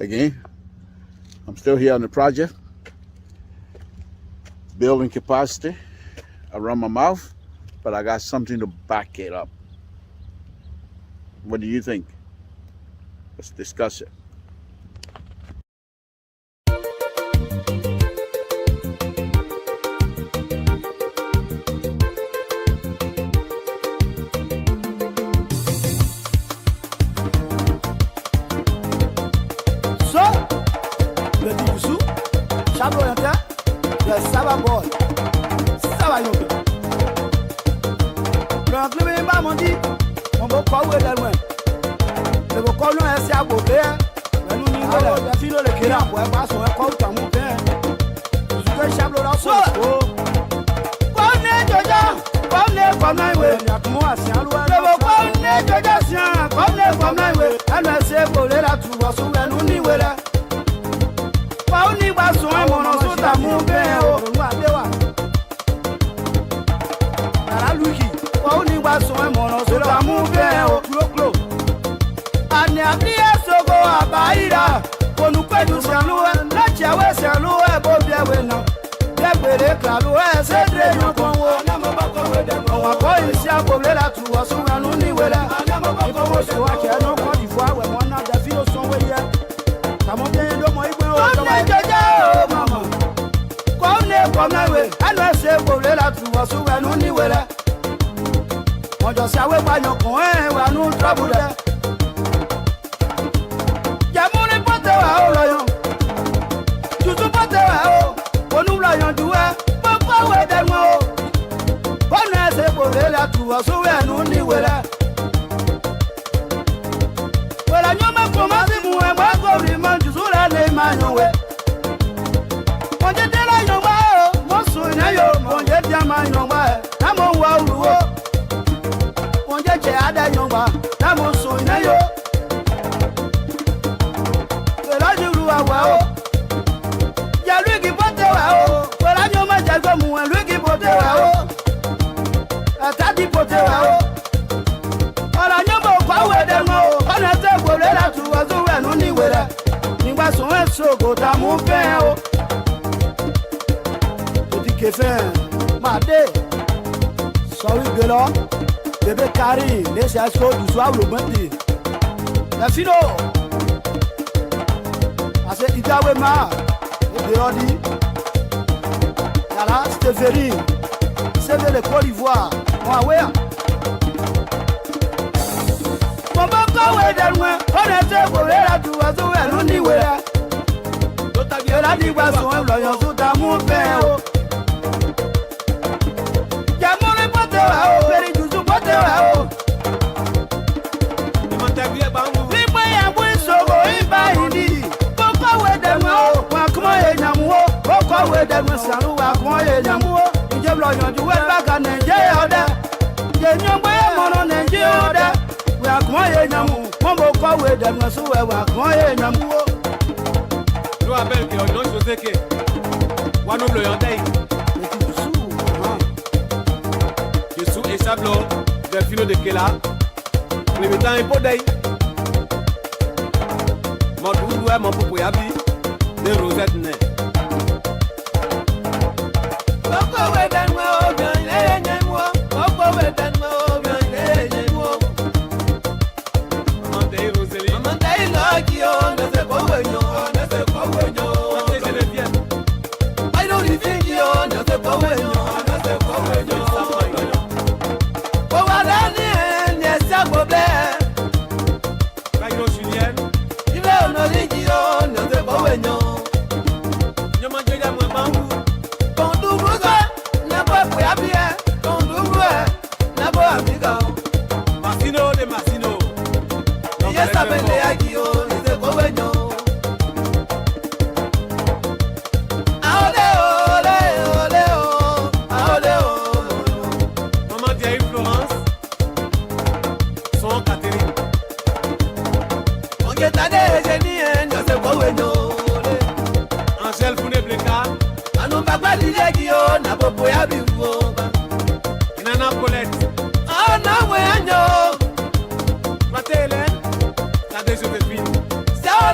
Again, I'm still here on the project, building capacity around my mouth, but I got something to back it up. What do you think? Let's discuss it.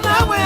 Now we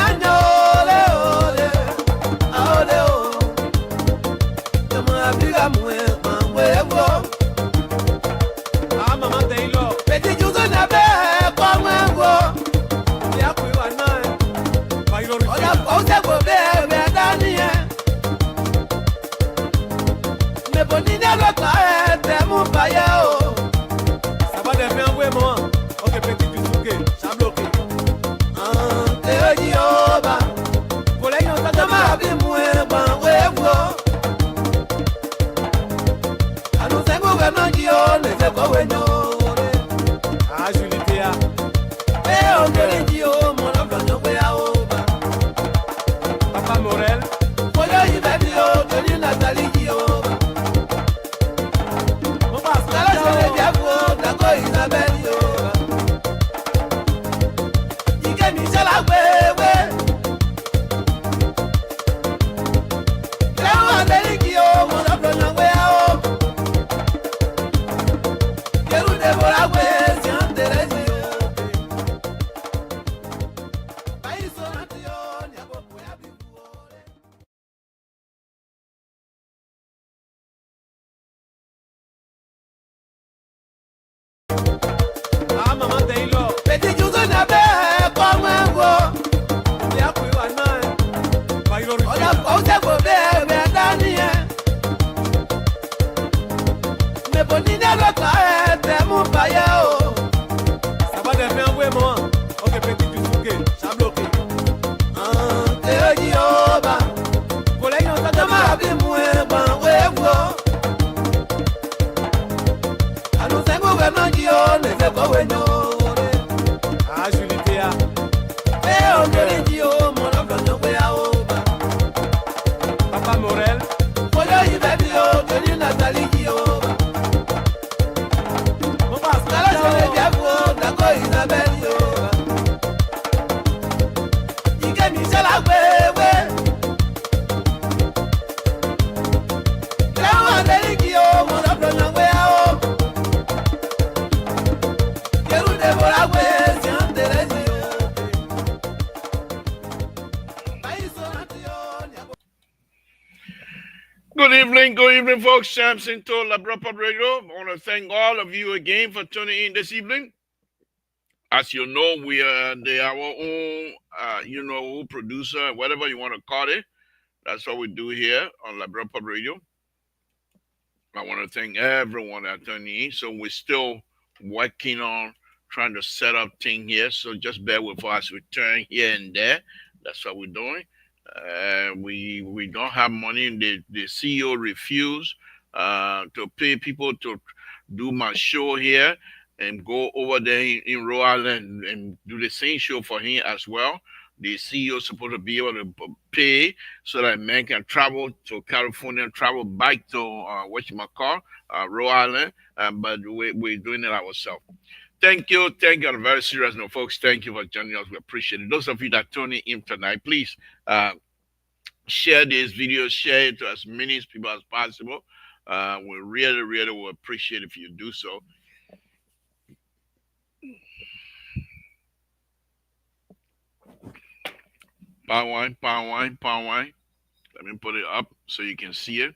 Good evening, folks. Samson to Labra Radio. I want to thank all of you again for tuning in this evening. As you know, we are our own, producer, whatever you want to call it. That's what we do here on Labra Radio. I want to thank everyone that tuning in. So we're still working on trying to set up things here. So just bear with us. We turn here and there. That's what we're doing. We don't have money. The CEO refused to pay people to do my show here and go over there in Rhode Island and do the same show for him as well. The CEO is supposed to be able to pay so that man can travel to California, travel back to Rhode Island, but we're doing it ourselves. Thank you on a very serious note, folks. Thank you for joining us. We appreciate it. Those of you that tuning in tonight, please share this video, share it to as many people as possible. We really, really will appreciate if you do so. Palm wine. Let me put it up so you can see it.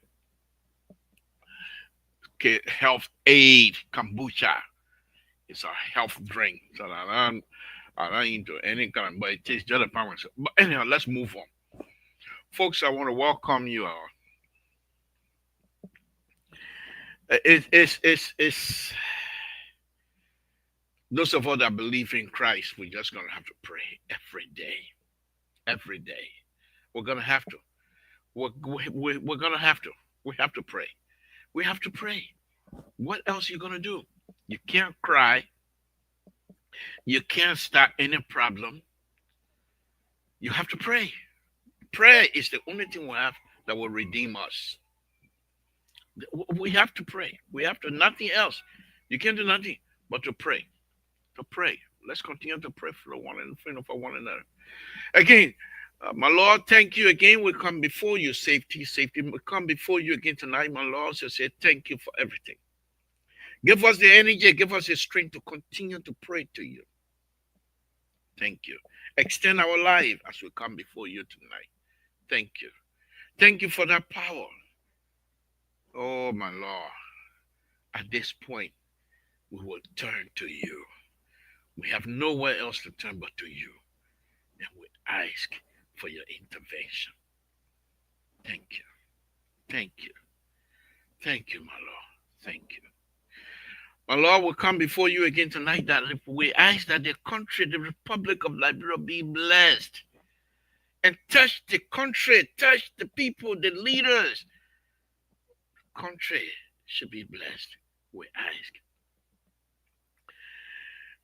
Okay, Health Aid Kombucha. It's a health drink. So I'm not into any kind of, but it tastes just a palm wine. But anyhow, let's move on. Folks, I want to welcome you all. It's those of us that believe in Christ, we're just gonna have to pray every day. Every day. We're gonna have to. We're gonna have to. We have to pray. We have to pray. What else are you gonna do? You can't cry. You can't start any problem. You have to pray. Prayer is the only thing we have that will redeem us. We have to pray. We have to, nothing else. You can't do nothing but to pray. To pray. Let's continue to pray for one another. Again, my Lord, thank you again. We come before you, safety. We come before you again tonight, my Lord. So say thank you for everything. Give us the energy, give us the strength to continue to pray to you. Thank you. Extend our life as we come before you tonight. Thank you. Thank you for that power. Oh, my Lord. At this point, we will turn to you. We have nowhere else to turn but to you. And we ask for your intervention. Thank you. Thank you. Thank you, my Lord. Thank you. My Lord, will come before you again tonight that if we ask that the country, the Republic of Liberia, be blessed and touch the country, touch the people, the leaders. Country should be blessed. We ask.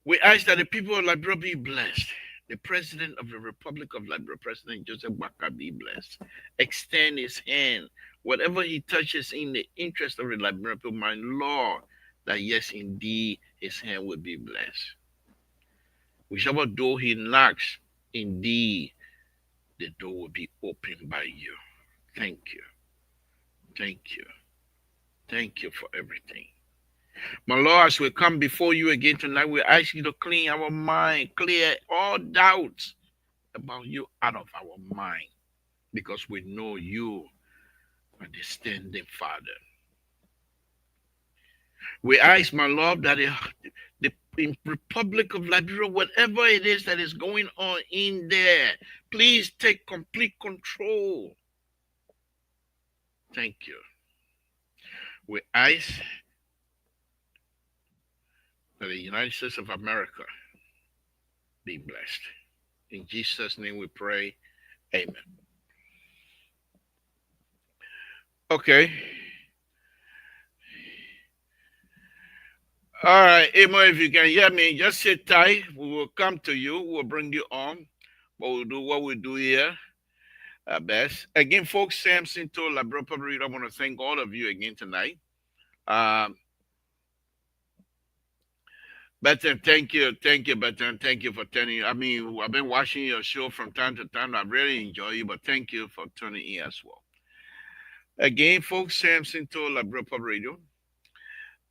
We ask that the people of Liberia be blessed. The President of the Republic of Liberia, President Joseph Baka, be blessed. Extend his hand. Whatever he touches in the interest of the Liberian people, my Lord, that yes, indeed, his hand will be blessed. Whichever door he knocks, indeed, the door will be opened by you. Thank you. Thank you. Thank you for everything. My Lord, as we come before you again tonight, we ask you to clean our mind, clear all doubts about you out of our mind, because we know you are the standing Father. We ask, my Lord, that the Republic of Liberia, whatever it is that is going on in there, please take complete control. Thank you. We ask that the United States of America be blessed. In Jesus' name we pray. Amen. Okay. All right, Emo, if you can hear me, just sit tight. We will come to you. We'll bring you on. But we'll do what we do here best. Again, folks, Samson told Labro Public, I want to thank all of you again tonight. Betten, thank you, Betten, thank you for turning. I mean, I've been watching your show from time to time. I really enjoy you, but thank you for tuning in as well. Again, folks, Samson told Labro Pub Radio.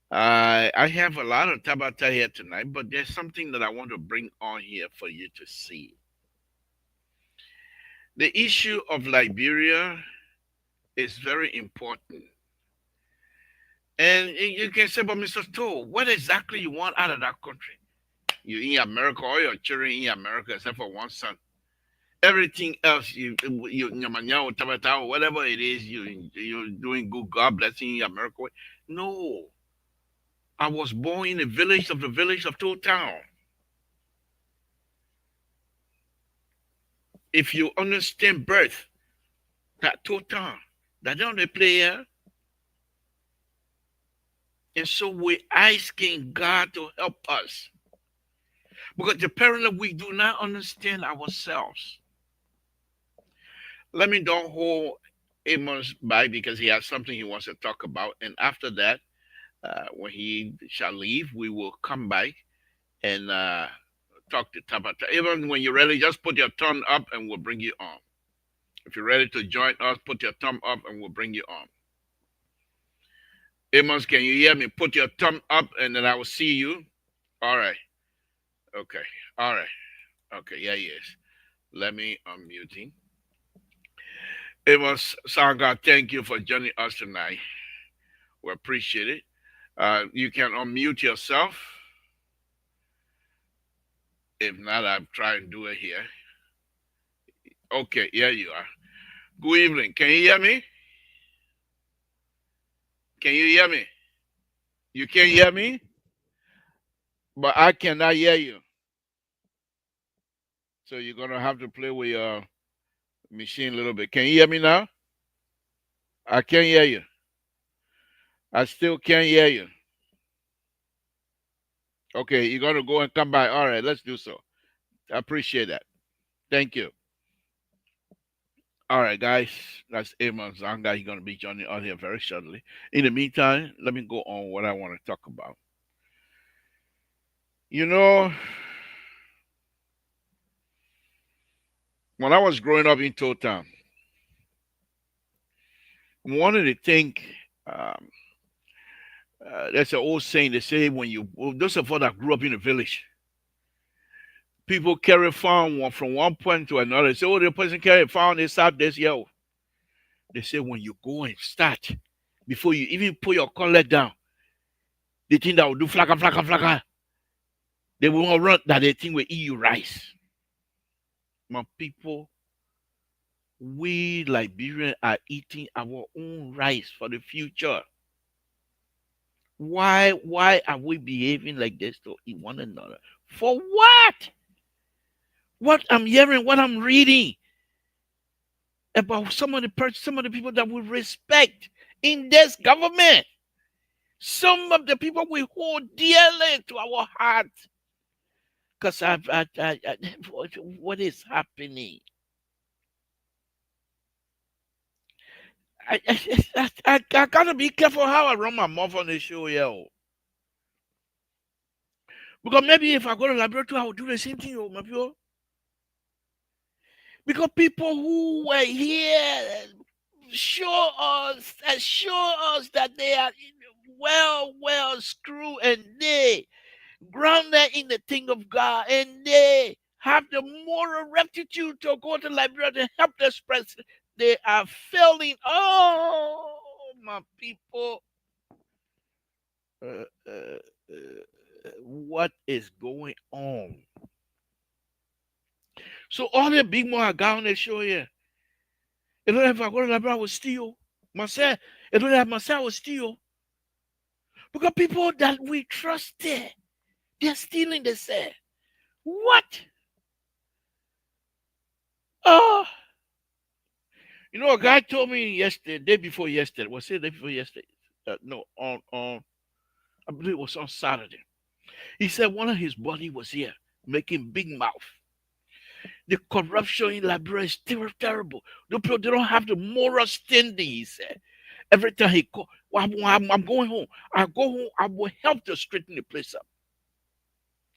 I have a lot of Tabata here tonight, but there's something that I want to bring on here for you to see. The issue of Liberia is very important. And you can say, but Mr. Stowe, what exactly you want out of that country? You in America, all your children in America, except for one son. Everything else, whatever it is, you're doing good, God blessing you, America. No. I was born in the village of Town Town. If you understand birth, that Town Town, that don't they play here? And so we're asking God to help us. Because apparently we do not understand ourselves. Let me don't hold Amos by because he has something he wants to talk about. And after that, when he shall leave, we will come back and talk to Tabata. Even when you're ready, just put your thumb up and we'll bring you on. If you're ready to join us, put your thumb up and we'll bring you on. Amos, can you hear me? Put your thumb up and then I will see you. All right. Okay. All right. Okay. Yeah, yes. Let me unmute him. Amos Sanga, thank you for joining us tonight. We appreciate it. You can unmute yourself. If not, I'll try and do it here. Okay, here you are. Good evening. Can you hear me? Can you hear me? You can hear me? But I cannot hear you. So you're going to have to play with your machine a little bit. Can you hear me now? I can't hear you. I still can't hear you. Okay, you're going to go and come back. All right, let's do so. I appreciate that. Thank you. All right, guys. That's Amos Zanga. He's going to be joining us here very shortly. In the meantime, let me go on what I want to talk about. You know, when I was growing up in Town, one of the things, that's an old saying, they say those of us that grew up in the village, people carry farm from one point to another. They say, oh, the person carry farm, they start this, yo. They say when you go and start, before you even put your collar down, they think that will do flaka, flaka, flaka. They will run that they think will eat you rice. My people, we Liberians are eating our own rice for the future. Why are we behaving like this to one another? For what? What I'm hearing, what I'm reading about some of the people that we respect in this government. Some of the people we hold dearly to our hearts. Because what is happening? I gotta be careful how I run my mouth on the show, yo. Because maybe if I go to laboratory, I will do the same thing, yo, my people. Because people who were here show us that they are well screwed, and they grounded in the thing of God, and they have the moral rectitude to go to Liberia to help the spread. They are failing. Oh, my people. Uh, uh, what is going on? So all the big more I got on the show here. It don't have I go to Liberia, I will steal. Myself, it don't have myself, I will steal. Because people that we trusted, they're stealing, they say. What? Oh, a guy told me yesterday, day before yesterday. Was it day before yesterday? No, on I believe it was on Saturday. He said one of his buddy was here making big mouth. The corruption in Liberia is terrible. The people they don't have the moral standing. He said every time he call, well, I'm going home. I go home. I will help to straighten the place up.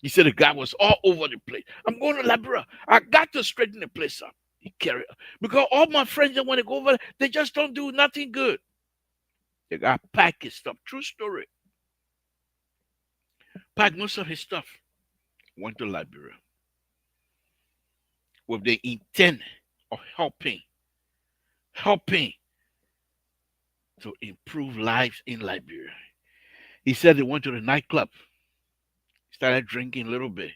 He said the guy was all over the place. I'm going to Liberia. I got to straighten the place up. He carried because all my friends that want to go over there, they just don't do nothing good. The guy packed his stuff. True story. Packed most of his stuff. Went to Liberia with the intent of helping to improve lives in Liberia. He said he went to the nightclub, started drinking a little bit.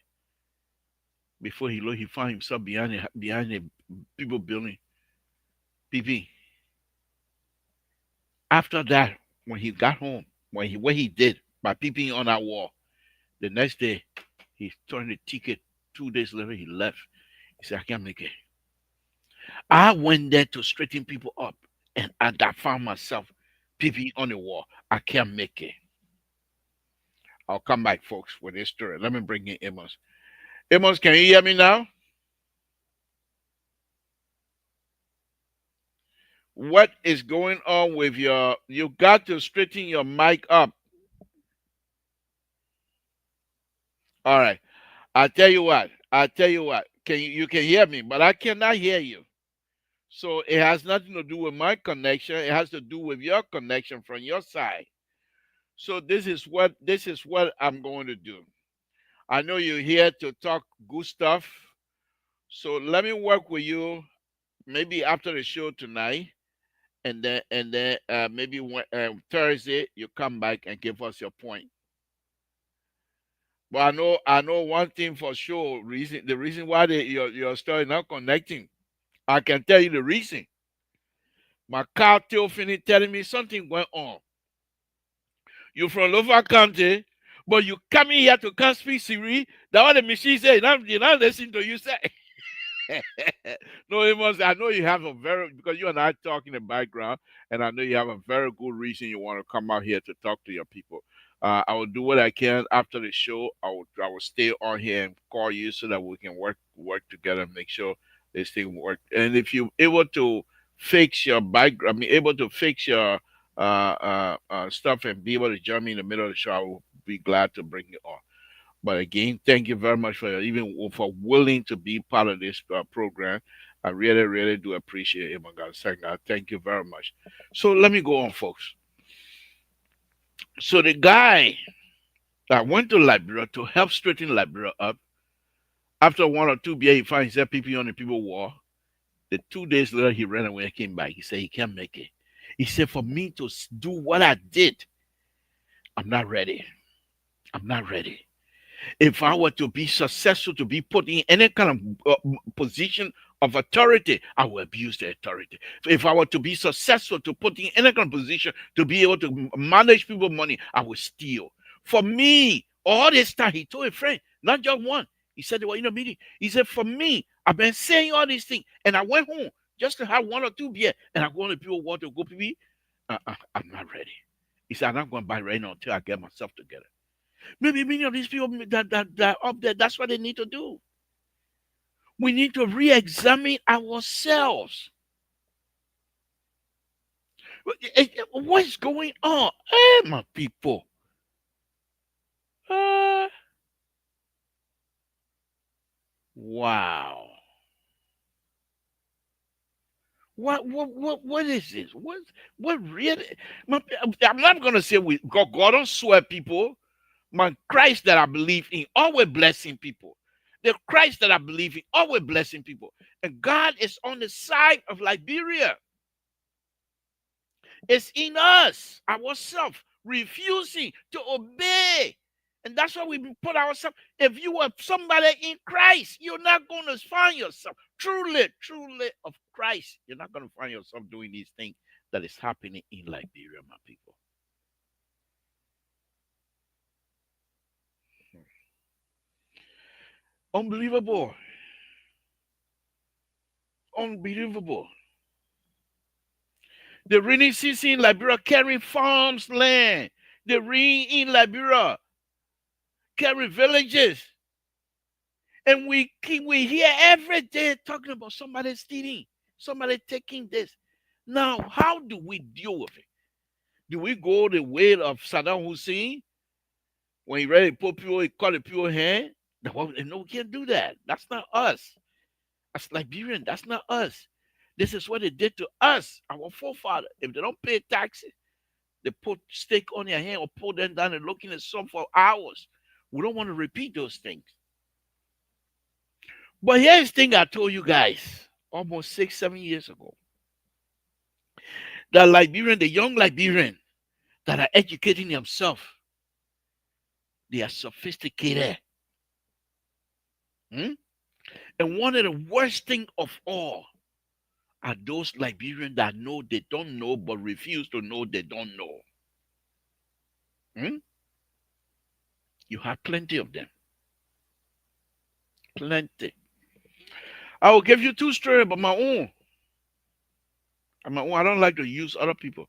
Before he looked, he found himself behind the people building PP. After that, when he got home, what he did by peeping on that wall, the next day he turned the ticket. 2 days later, he left. He said, I can't make it. I went there to straighten people up, and I found myself peeping on the wall. I can't make it. I'll come back, folks, with this story. Let me bring in Amos. Amos, can you hear me now? What is going on with you got to straighten your mic up. All right. I'll tell you what. You can hear me, but I cannot hear you. So it has nothing to do with my connection. It has to do with your connection from your side. So this is what I'm going to do. I know you're here to talk good stuff. So let me work with you maybe after the show tonight, and then maybe Thursday you come back and give us your point. But I know one thing for sure. The reason why your story not connecting, I can tell you the reason. My car till finished telling me something went on. You from Lofa County, but you coming here to can't speak Siri. That what the machine say. You not listen to you say. No, it must. I know you have a very because you and I talk in the background, and I know you have a very good reason you want to come out here to talk to your people. I will do what I can after the show. I will stay on here and call you so that we can work together and make sure this thing work. And if you able to fix your background, I mean, able to fix your stuff and be able to join me in the middle of the show, I will be glad to bring you on. But again, thank you very much for even for willing to be part of this program. I really, really do appreciate it, my God. Thank you very much. So let me go on, folks. So the guy that went to Liberia to help straighten Liberia up, after one or two beer, he found himself people on the people wall. The 2 days later, he ran away and came back. He said he can't make it. He said, for me to do what I did, I'm not ready. I'm not ready. If I were to be successful, to be put in any kind of position of authority, I will abuse the authority. If I were to be successful, to put in any kind of position, to be able to manage people's money, I will steal. For me, all this time, he told a friend, not just one. He said they were in a meeting. He said, for me, I've been saying all these things, and I went home just to have one or two beer, and I go to people want to go pee. I'm not ready. He said, I'm not going to buy right now until I get myself together. Maybe many of these people that up there, that's what they need to do. We need to re-examine ourselves. What's going on? Hey, my people. Uh, wow. What is this? What really? I'm not gonna say God don't swear people. My Christ that I believe in always blessing people. The Christ that I believe in always blessing people. And God is on the side of Liberia. It's in us, ourselves, refusing to obey. And that's why we put ourselves. If you are somebody in Christ, you're not going to find yourself truly of Christ. You're not going to find yourself doing these things that is happening in Liberia, my people. Unbelievable. Unbelievable. The rainy season in Liberia carry farms land. The rain in Liberia carry villages. And we hear every day talking about somebody stealing, somebody taking this. Now, how do we deal with it? Do we go the way of Saddam Hussein when he ready to put people, he cut the people hand? No, we can't do that. That's not us. As Liberian, that's not us. This is what they did to us, our forefathers. If they don't pay taxes, they put stake on their hand or pull them down and look in the sun for hours. We don't want to repeat those things. But here's the thing I told you guys almost 6, 7 years ago. The Liberian, the young Liberian that are educating themselves, they are sophisticated. Hmm? And one of the worst things of all are those Liberians that know they don't know but refuse to know they don't know. Hmm? You have plenty of them. Plenty. I will give you two stories about my own. I don't like to use other people.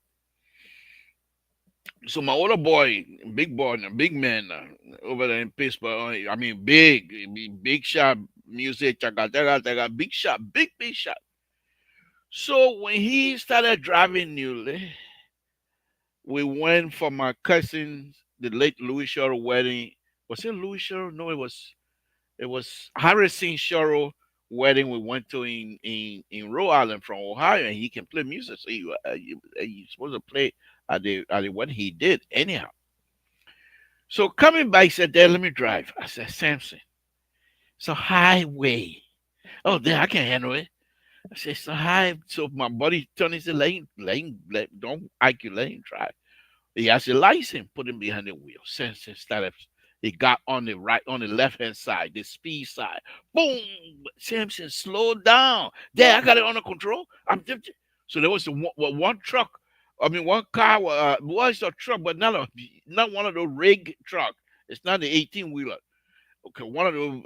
So my older boy, big man over there in Pittsburgh. I mean, big shot music, big shot, big shot. So when he started driving newly, we went for my cousin, the late Louis Shoro wedding. Was it Louis Shoro? No, it was Harrison Shoro wedding we went to in Rhode Island from Ohio, and he can play music. So he's supposed to play at the wedding. He did anyhow. So coming back, he said, "Dad, let me drive." I said, "Samson, it's a highway." Oh, there, I can handle it. I said, "It's a high." So my buddy turned and said, don't argue, let him drive. He has a license, put him behind the wheel. Samson started. He got on the right, on the left hand side, the speed side. Boom! Samson slowed down. There, I got it under control. So there was one truck. I mean, one car was a truck, but not one of those rig truck. It's not the 18-wheeler. Okay, one of those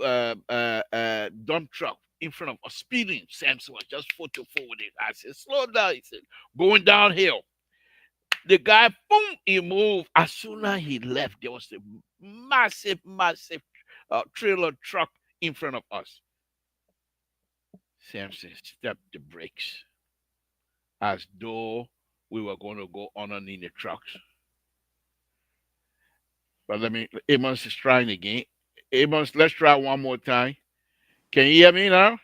dump truck in front of a speeding. Samson was just foot to foot with it. I said, slow down. He said, going downhill. The guy, boom, he moved. As soon as he left, there was a massive trailer truck in front of us. Samson stepped the brakes as though we were going to go underneath the trucks. But Amos is trying again. Amos, let's try one more time. Can you hear me now?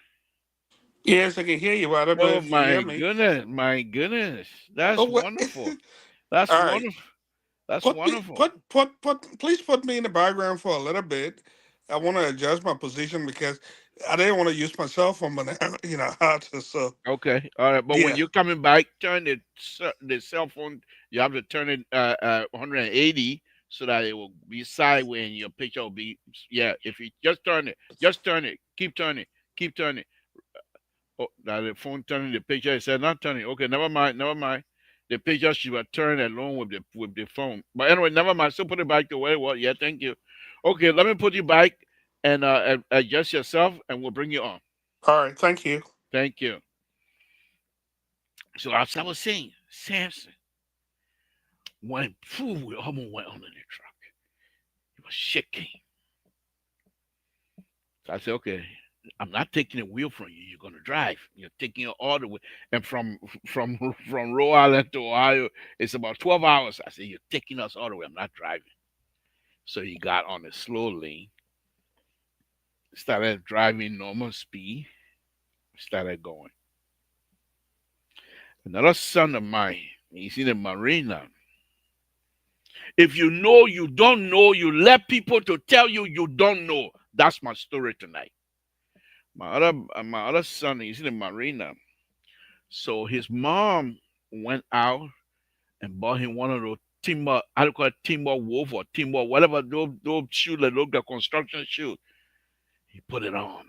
Yes, I can hear you. I don't know Oh if you hear my me. goodness, my goodness. Oh, That's what? wonderful. That's All right. wonderful. That's Put me, wonderful. please put me in the background for a little bit. I want to adjust my position because I didn't want to use my cell phone, but I had to. So, Okay. All right. But when yeah. you're coming back, turn the cell phone. You have to turn it 180 so that it will be sideways and your picture will be, yeah. If you just turn it, keep turning. Oh, now the phone turning the picture. It said not turning. Okay, never mind, never mind. The picture should have turned along with the phone. But anyway, never mind. So put it back the way it was. Yeah, thank you. Okay, let me put you back and adjust yourself, and we'll bring you on. All right, thank you. Thank you. So as I was saying, Samson went, phew, we almost went under the truck. He was shaking. So I said, okay, I'm not taking the wheel from you. You're gonna drive. You're taking it all the way. And from from Rhode Island to Ohio, it's about 12 hours. I said, you're taking us all the way. I'm not driving. So he got on the slow lane, started driving normal speed, started going. Another son of mine, he's in the marina. If you know you don't know, you let people to tell you you don't know. That's my story tonight. My other son, he's in the marina. So his mom went out and bought him one of those timber, I don't call it timber wolf or timber, whatever those shoes that look like construction shoes. He put it on.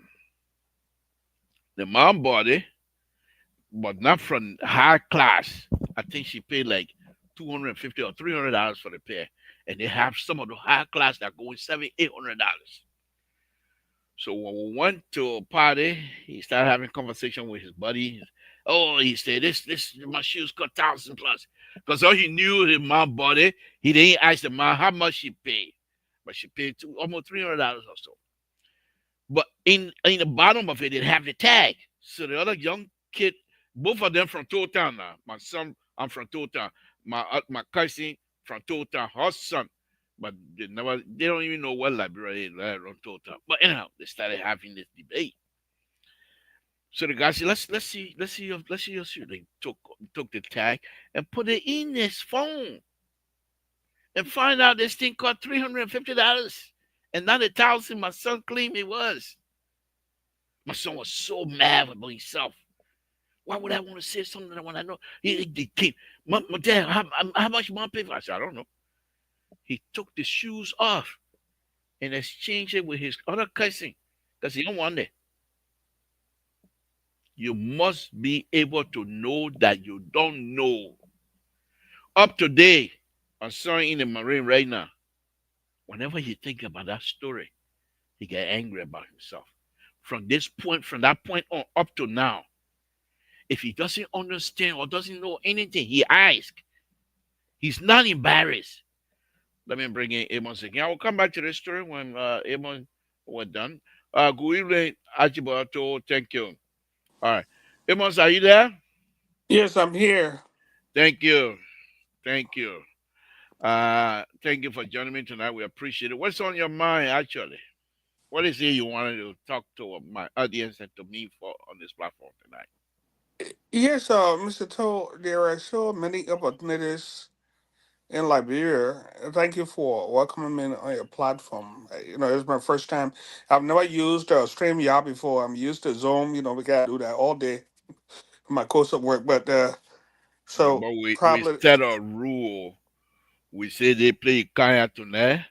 The mom bought it, but not from high class. I think she paid like $250 or $300 for the pair. And they have some of the high class that go in $700, $800. So when we went to a party, he started having conversation with his buddy. Oh, he said, this my shoes cost 1,000 plus. Because all he knew his mom bought it. He didn't ask the mom how much she paid. But she paid almost $300 or so. But in the bottom of it, it have the tag. So the other young kid, both of them from Town now. My son, I'm from Town. My cousin from Town, her son. But they don't even know what Liberia is, let alone Town. But anyhow, they started having this debate. So the guy said, let's see your suit. They took the tag and put it in his phone and find out this thing cost $350 and not 1,000 my son claimed it was. My son was so mad with himself. Why would I want to say something that when I know he came? My dad, how much mom paid for? I said, I don't know. He took the shoes off and exchanged it with his other cousin because he don't want it. You must be able to know that you don't know. Up to date, my son in the Marine right now, whenever he think about that story, he get angry about himself. From that point on up to now, if he doesn't understand or doesn't know anything, he asks. He's not embarrassed. Let me bring in Amos again. I will come back to this story when Amos was done. Good evening, Ajibato. Thank you. All right. Amos, are you there? Yes, I'm here. Thank you. Thank you. Thank you for joining me tonight. We appreciate it. What's on your mind, actually? What is it you wanted to talk to my audience and to me for on this platform tonight? Yes, Mr. Toll, there are so many opportunities in Liberia. Thank you for welcoming me on your platform. It's my first time. I've never used StreamYard before. I'm used to Zoom. We gotta do that all day for my course of work. But Yeah, so but we probably set a rule. We say they play Kaya tonight.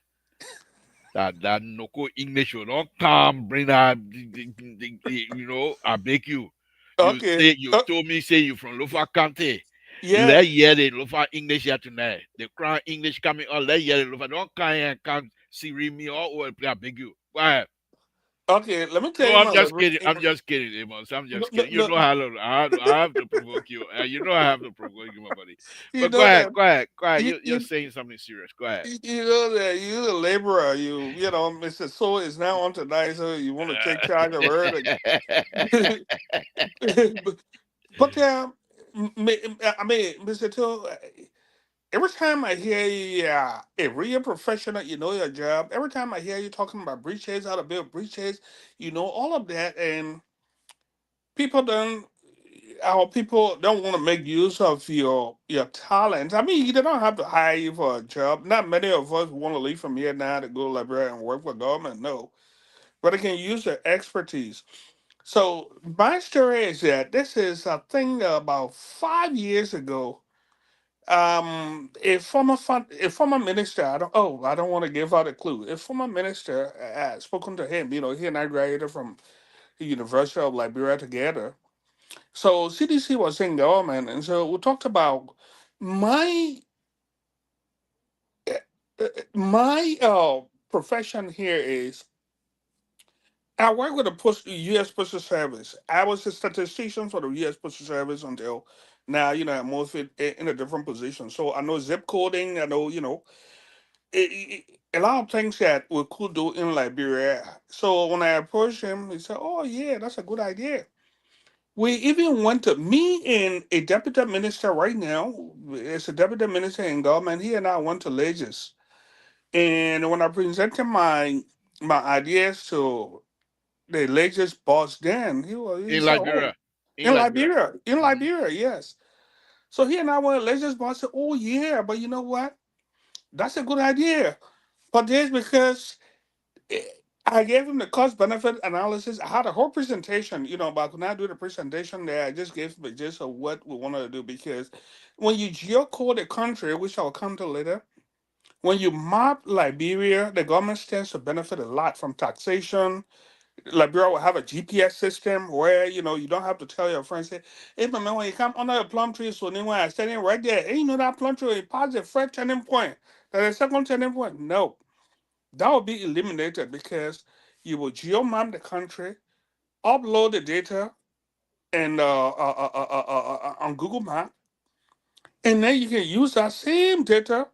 That Noko English will not come, bring that, I beg you. okay. You told me, say you from Lofa County. Yeah. Let hear the Lofa English here tonight. The crown English coming on, let hear the Lofa. Don't come here and come see me all over the place, I beg you. Go ahead. Okay. Let me tell No, you I'm my just liber- kidding. I'm just kidding, Amos. I'm no, just no, kidding. You no, know how I have to provoke you. You know I have to provoke you, my buddy. you But go know ahead, that go ahead, go ahead. you, You're you saying something serious. Go ahead. you know that you're a laborer. Mr. Soul is now on tonight, so you want to take charge of her. But I mean, Mr. Tool, every time I hear you, a real professional, you know your job. Every time I hear you talking about breaches, how to build breaches, all of that, and people don't. Our people don't want to make use of your talent. I mean, they don't have to hire you for a job. Not many of us want to leave from here now to go to Liberia and work for government. No, but they can use their expertise. So my story is that this is a thing about 5 years ago. A former minister. I don't want to give out a clue. A former minister had spoken to him. He and I graduated from the University of Liberia together. So CDC was in government, and so we talked about my my profession here is I work with the U.S. Postal Service. I was a statistician for the U.S. Postal Service until now. I moved in a different position. So I know zip coding. I know a lot of things that we could do in Liberia. So when I approached him, he said, "Oh yeah, that's a good idea." We even went to me and a deputy minister right now. It's a deputy minister in government. He and I went to Lagos, and when I presented my ideas to the Lagos boss, then he In said, "Oh, Liberia. In Liberia. In Hmm. Liberia, yes." So he and I went to Lagos boss said, "Oh yeah, but you know what? That's a good idea." But this because eh, I gave him the cost benefit analysis. I had a whole presentation, but I could not do the presentation there. I just gave the gist of what we wanted to do because when you geocode a country, which I'll come to later, when you map Liberia, the government stands to benefit a lot from taxation. Liberia will have a GPS system where you don't have to tell your friends, say, "Hey, my man, when you come under a plum tree, so anyway, I'm standing right there. And that plum tree is positive first turning point. That is second turning point." No, that will be eliminated because you will geomap the country, upload the data, and on Google Map, and then you can use that same data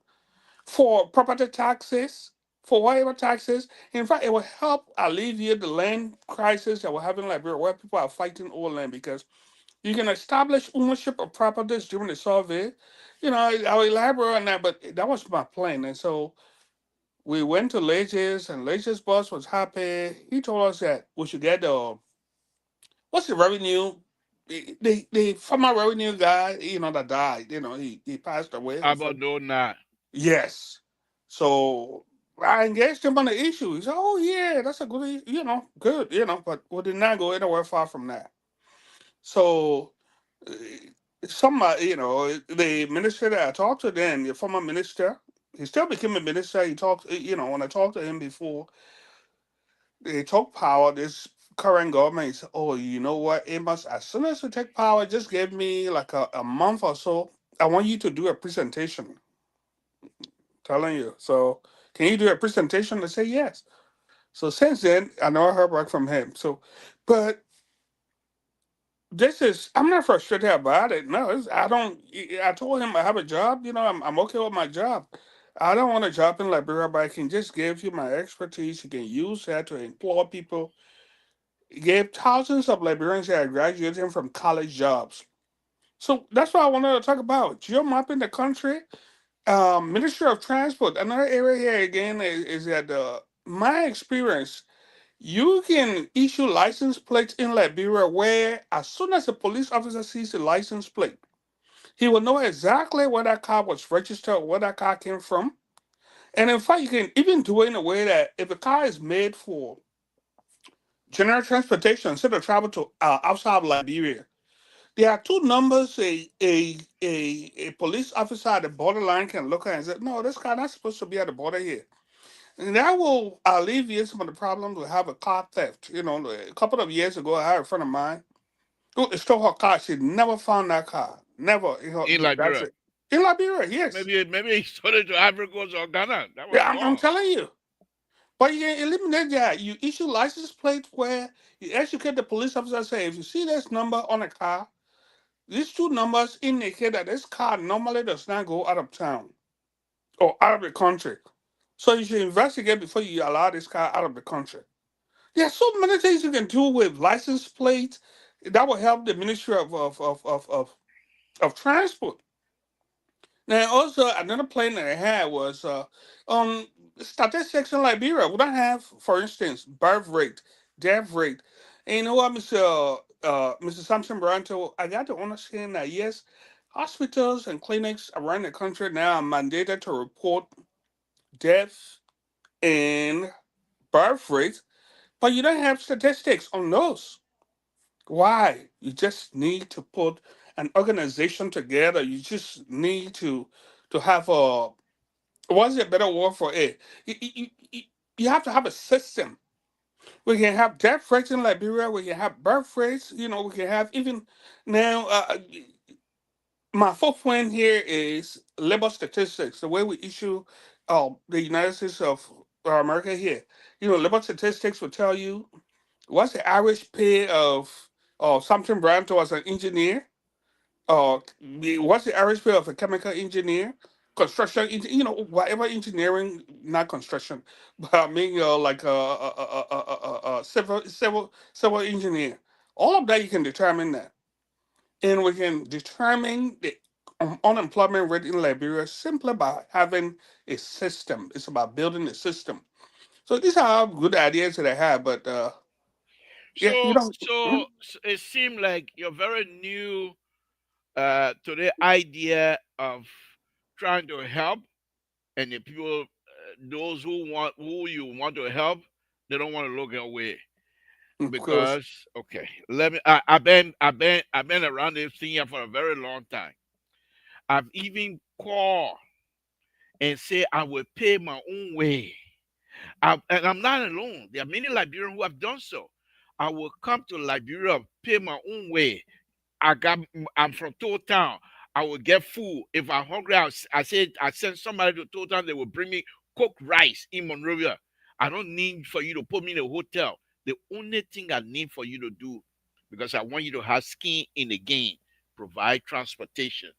for property taxes, for whatever taxes. In fact, it will help alleviate the land crisis that we're having in Liberia, where people are fighting over land because you can establish ownership of properties during the survey. I'll elaborate on that, but that was my plan, and so we went to Lages, and Lages boss was happy. He told us that we should get the what's the revenue. The former revenue guy, that died. He passed away. How So about no not? yes, so I engaged him on the issue. He said, "Oh yeah, that's a good, good, but we did not go anywhere far from that." So uh, the minister that I talked to then, the former minister, he still became a minister. He talked, when I talked to him before, they took power. This current government, he said, "Oh, you know what, Amos? As soon as we take power, just give me like a month or so. I want you to do a presentation." Telling you. So, can you do a presentation? I say yes. So since then, I never heard back from him. So, but I'm not frustrated about it. No, I don't. I told him I have a job. I'm okay with my job. I don't want a job in Liberia, but I can just give you my expertise. You can use that to employ people. Gave thousands of Liberians that are graduating from college jobs. So that's what I wanted to talk about. Geo mapping the country. Ministry of Transport. Another area here again is that my experience. You can issue license plates in Liberia where, as soon as a police officer sees the license plate, he will know exactly where that car was registered, where that car came from. And in fact, you can even do it in a way that if a car is made for general transportation, instead of travel to outside of Liberia, there are two numbers a police officer at the borderline can look at and say, "No, this car not supposed to be at the border here." And that will alleviate some of the problems we have with car theft. A couple of years ago, I had a friend of mine who stole her car. She never found that car. Never. In That's Liberia. it. In Liberia, yes. Maybe he sold it to Africa or Ghana. That was Yeah, I'm gone. telling you. But you can eliminate that. You issue license plates where you educate the police officer, say, if you see this number on a car, these two numbers indicate that this car normally does not go out of town or out of the country. So you should investigate before you allow this car out of the country. There are so many things you can do with license plates that will help the Ministry of Transport. Now, also another plan that I had was um statistics in Liberia. We don't have, for instance, birth rate, death rate. And you know what, Mr. Samson Branto, I got to understand that yes, hospitals and clinics around the country now are mandated to report death and birth rates, but you don't have statistics on those. Why? You just need to put an organization together. You just need to have a, what's a better word for it? You have to have a system. We can have death rates in Liberia. We can have birth rates. We can have even now. My fourth point here is labor statistics. The way we issue the United States of America here. Labor statistics will tell you what's the average pay of something brand as an engineer. What's the average pay of a chemical engineer? Construction, whatever engineering, not construction, but I mean, like a civil engineer. All of that you can determine that, and we can determine the unemployment rate in Liberia simply by having a system. It's about building a system. So these are all good ideas that I have, but yeah, So, you don't. it seemed like you're very new to the idea of trying to help, and the people, those who you want to help, they don't want to look your way Of course. because okay, let me. I've been around this thing here for a very long time. I've even called and say I will pay my own way. And I'm not alone. There are many Liberians who have done so. I will come to Liberia, pay my own way. I'm from Toll Town. I will get food. If I'm hungry, I send somebody to Toll Town, they will bring me cooked rice in Monrovia. I don't need for you to put me in a hotel. The only thing I need for you to do, because I want you to have skin in the game, provide transportation.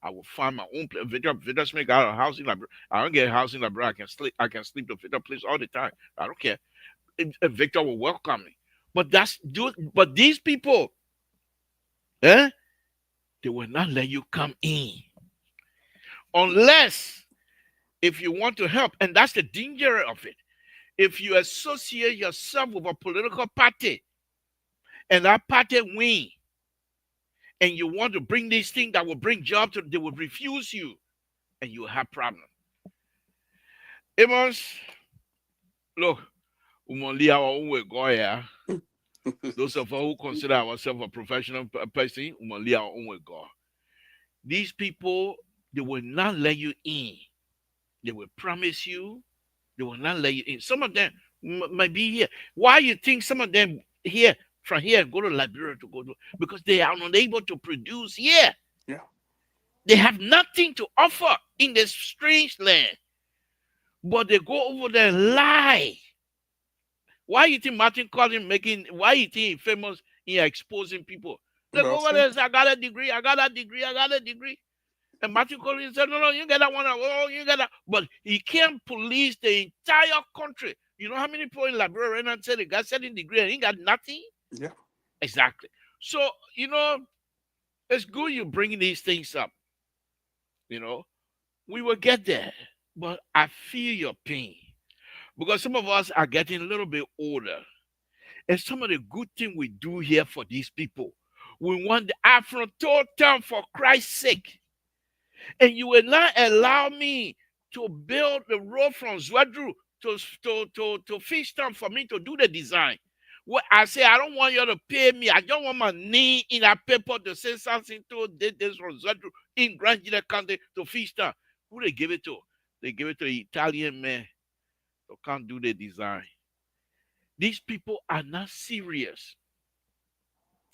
I will find my own place. Victor Smith got a house in Liberia. I don't get a house in Liberia. I can sleep to Victor place all the time. I don't care. If Victor will welcome me. But these people, eh? They will not let you come in unless if you want to help, and that's the danger of it. If you associate yourself with a political party and that party win, and you want to bring these things that will bring jobs to, they will refuse you, and you will have problems. Amos, look, umoli our own way go here. Those of us who consider ourselves a professional person, umoli our own way go. These people, they will not let you in. They will promise you. They will not let you in. Some of them might be here. Why you think some of them here from here go to Liberia to go to? Because they are unable to produce here. Yeah. They have nothing to offer in this strange land. But they go over there and lie. Why you think Martin Collins making? Why you think he famous in exposing people? They go Well over said. there and say, I got a degree. I got a degree. I got a degree. And Matthew Collins said, no, no, you get that one. Oh, you get that. But he can't police the entire country. You know how many people in Liberia right now said they got certain degree and he got nothing? Yeah. Exactly. So, it's good you bringing these things up. You know, we will get there. But I feel your pain because some of us are getting a little bit older. And some of the good thing we do here for these people, we want the Afro total for Christ's sake. And you will not allow me to build the road from Zwadru to Fishtown for me to do the design. What I say, I don't want you to pay me. I don't want my name in a paper to say something to did this from Zwadru in Grand Gila County to Fishtown. Who they give it to? They give it to the Italian man who can't do the design. These people are not serious.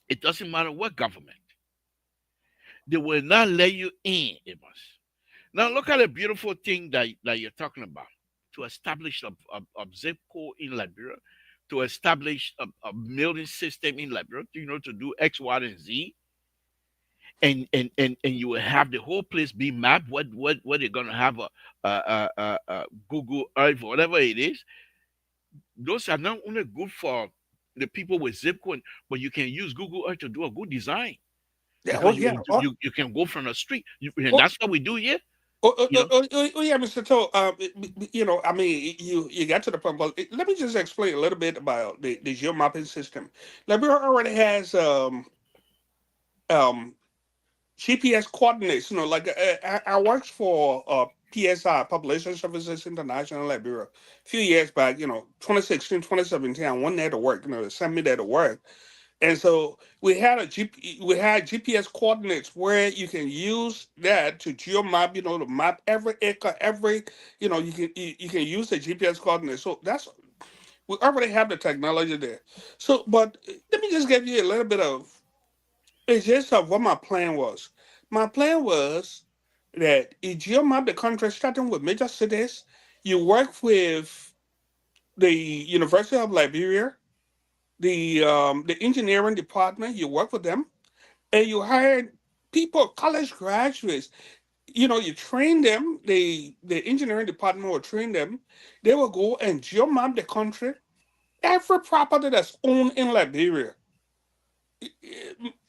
It doesn't matter what government. They will not let you in, Amos. Now look at the beautiful thing that you're talking about. To establish a zip code in Liberia, to establish a mailing system in Liberia, to do X, Y, and Z, and you will have the whole place be mapped. What they're gonna have a Google Earth, whatever it is. Those are not only good for the people with zip code, but you can use Google Earth to do a good design Yeah. Oh because yeah. you can go from the street, and Oh, that's what we do here. You know, yeah, Mr. Toe. I mean, you got to the point, but let me just explain a little bit about the geomapping system. Liberia already has um GPS coordinates. Like I worked for PSI, Population Services International, Liberia, a few years back. 2016, 2017. I went there to work. They sent me there to work, And so we had GPS coordinates where you can use that to geomap, to map every acre, every, you can use the GPS coordinates. So that's we already have the technology there. So, but let me just give you a little bit of a gist of what my plan was. My plan was that you geomap the country starting with major cities. You work with the University of Liberia, the engineering department. You work with them and you hire people, college graduates. You train them. The engineering department will train them. They will go and geomap the country, every property that's owned in Liberia.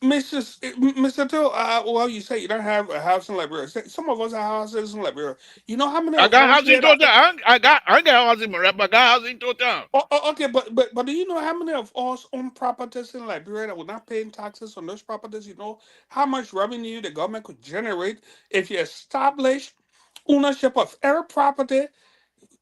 Mr. Till, well, you say you don't have a house in Liberia. Some of us have houses in Liberia. You know how many I of got us housing here that? total. I got housing, but I got housing total. Okay, but do you know how many of us own properties in Liberia that we're not paying taxes on those properties? You know how much revenue the government could generate if you establish ownership of every property,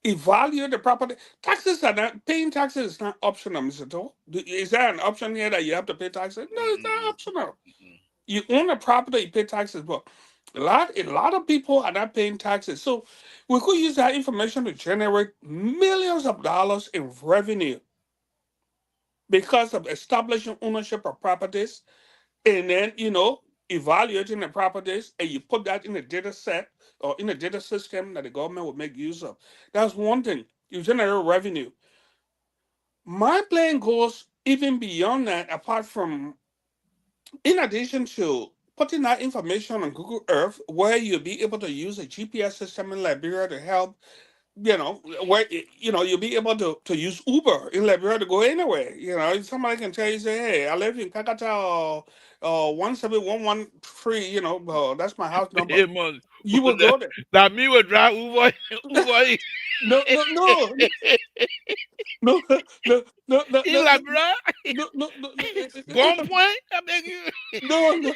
evaluate the property. Taxes are not paying taxes is not optional, Mr. Toll. Is there an option here that you have to pay taxes? No, it's not Mm-mm, optional. mm-mm. You own a property, you pay taxes, but a lot of people are not paying taxes. So we could use that information to generate millions of dollars in revenue because of establishing ownership of properties and then evaluating the properties, and you put that in a data set or in a data system that the government will make use of. That's one thing. You generate revenue. My plan goes even beyond that, apart from, in addition to putting that information on Google Earth, where you'll be able to use a GPS system in Liberia to help, where you'll be able to use Uber in Liberia to go anywhere. Somebody can tell you, say, hey, I live in Kakata, 17113, that's my house number. Hey, man, You will that, go there. that me will drive Uber, Uber No, no, no, no, no, no, no, no, in no, Labra, no, no, no, gunpoint. I beg you. no, no.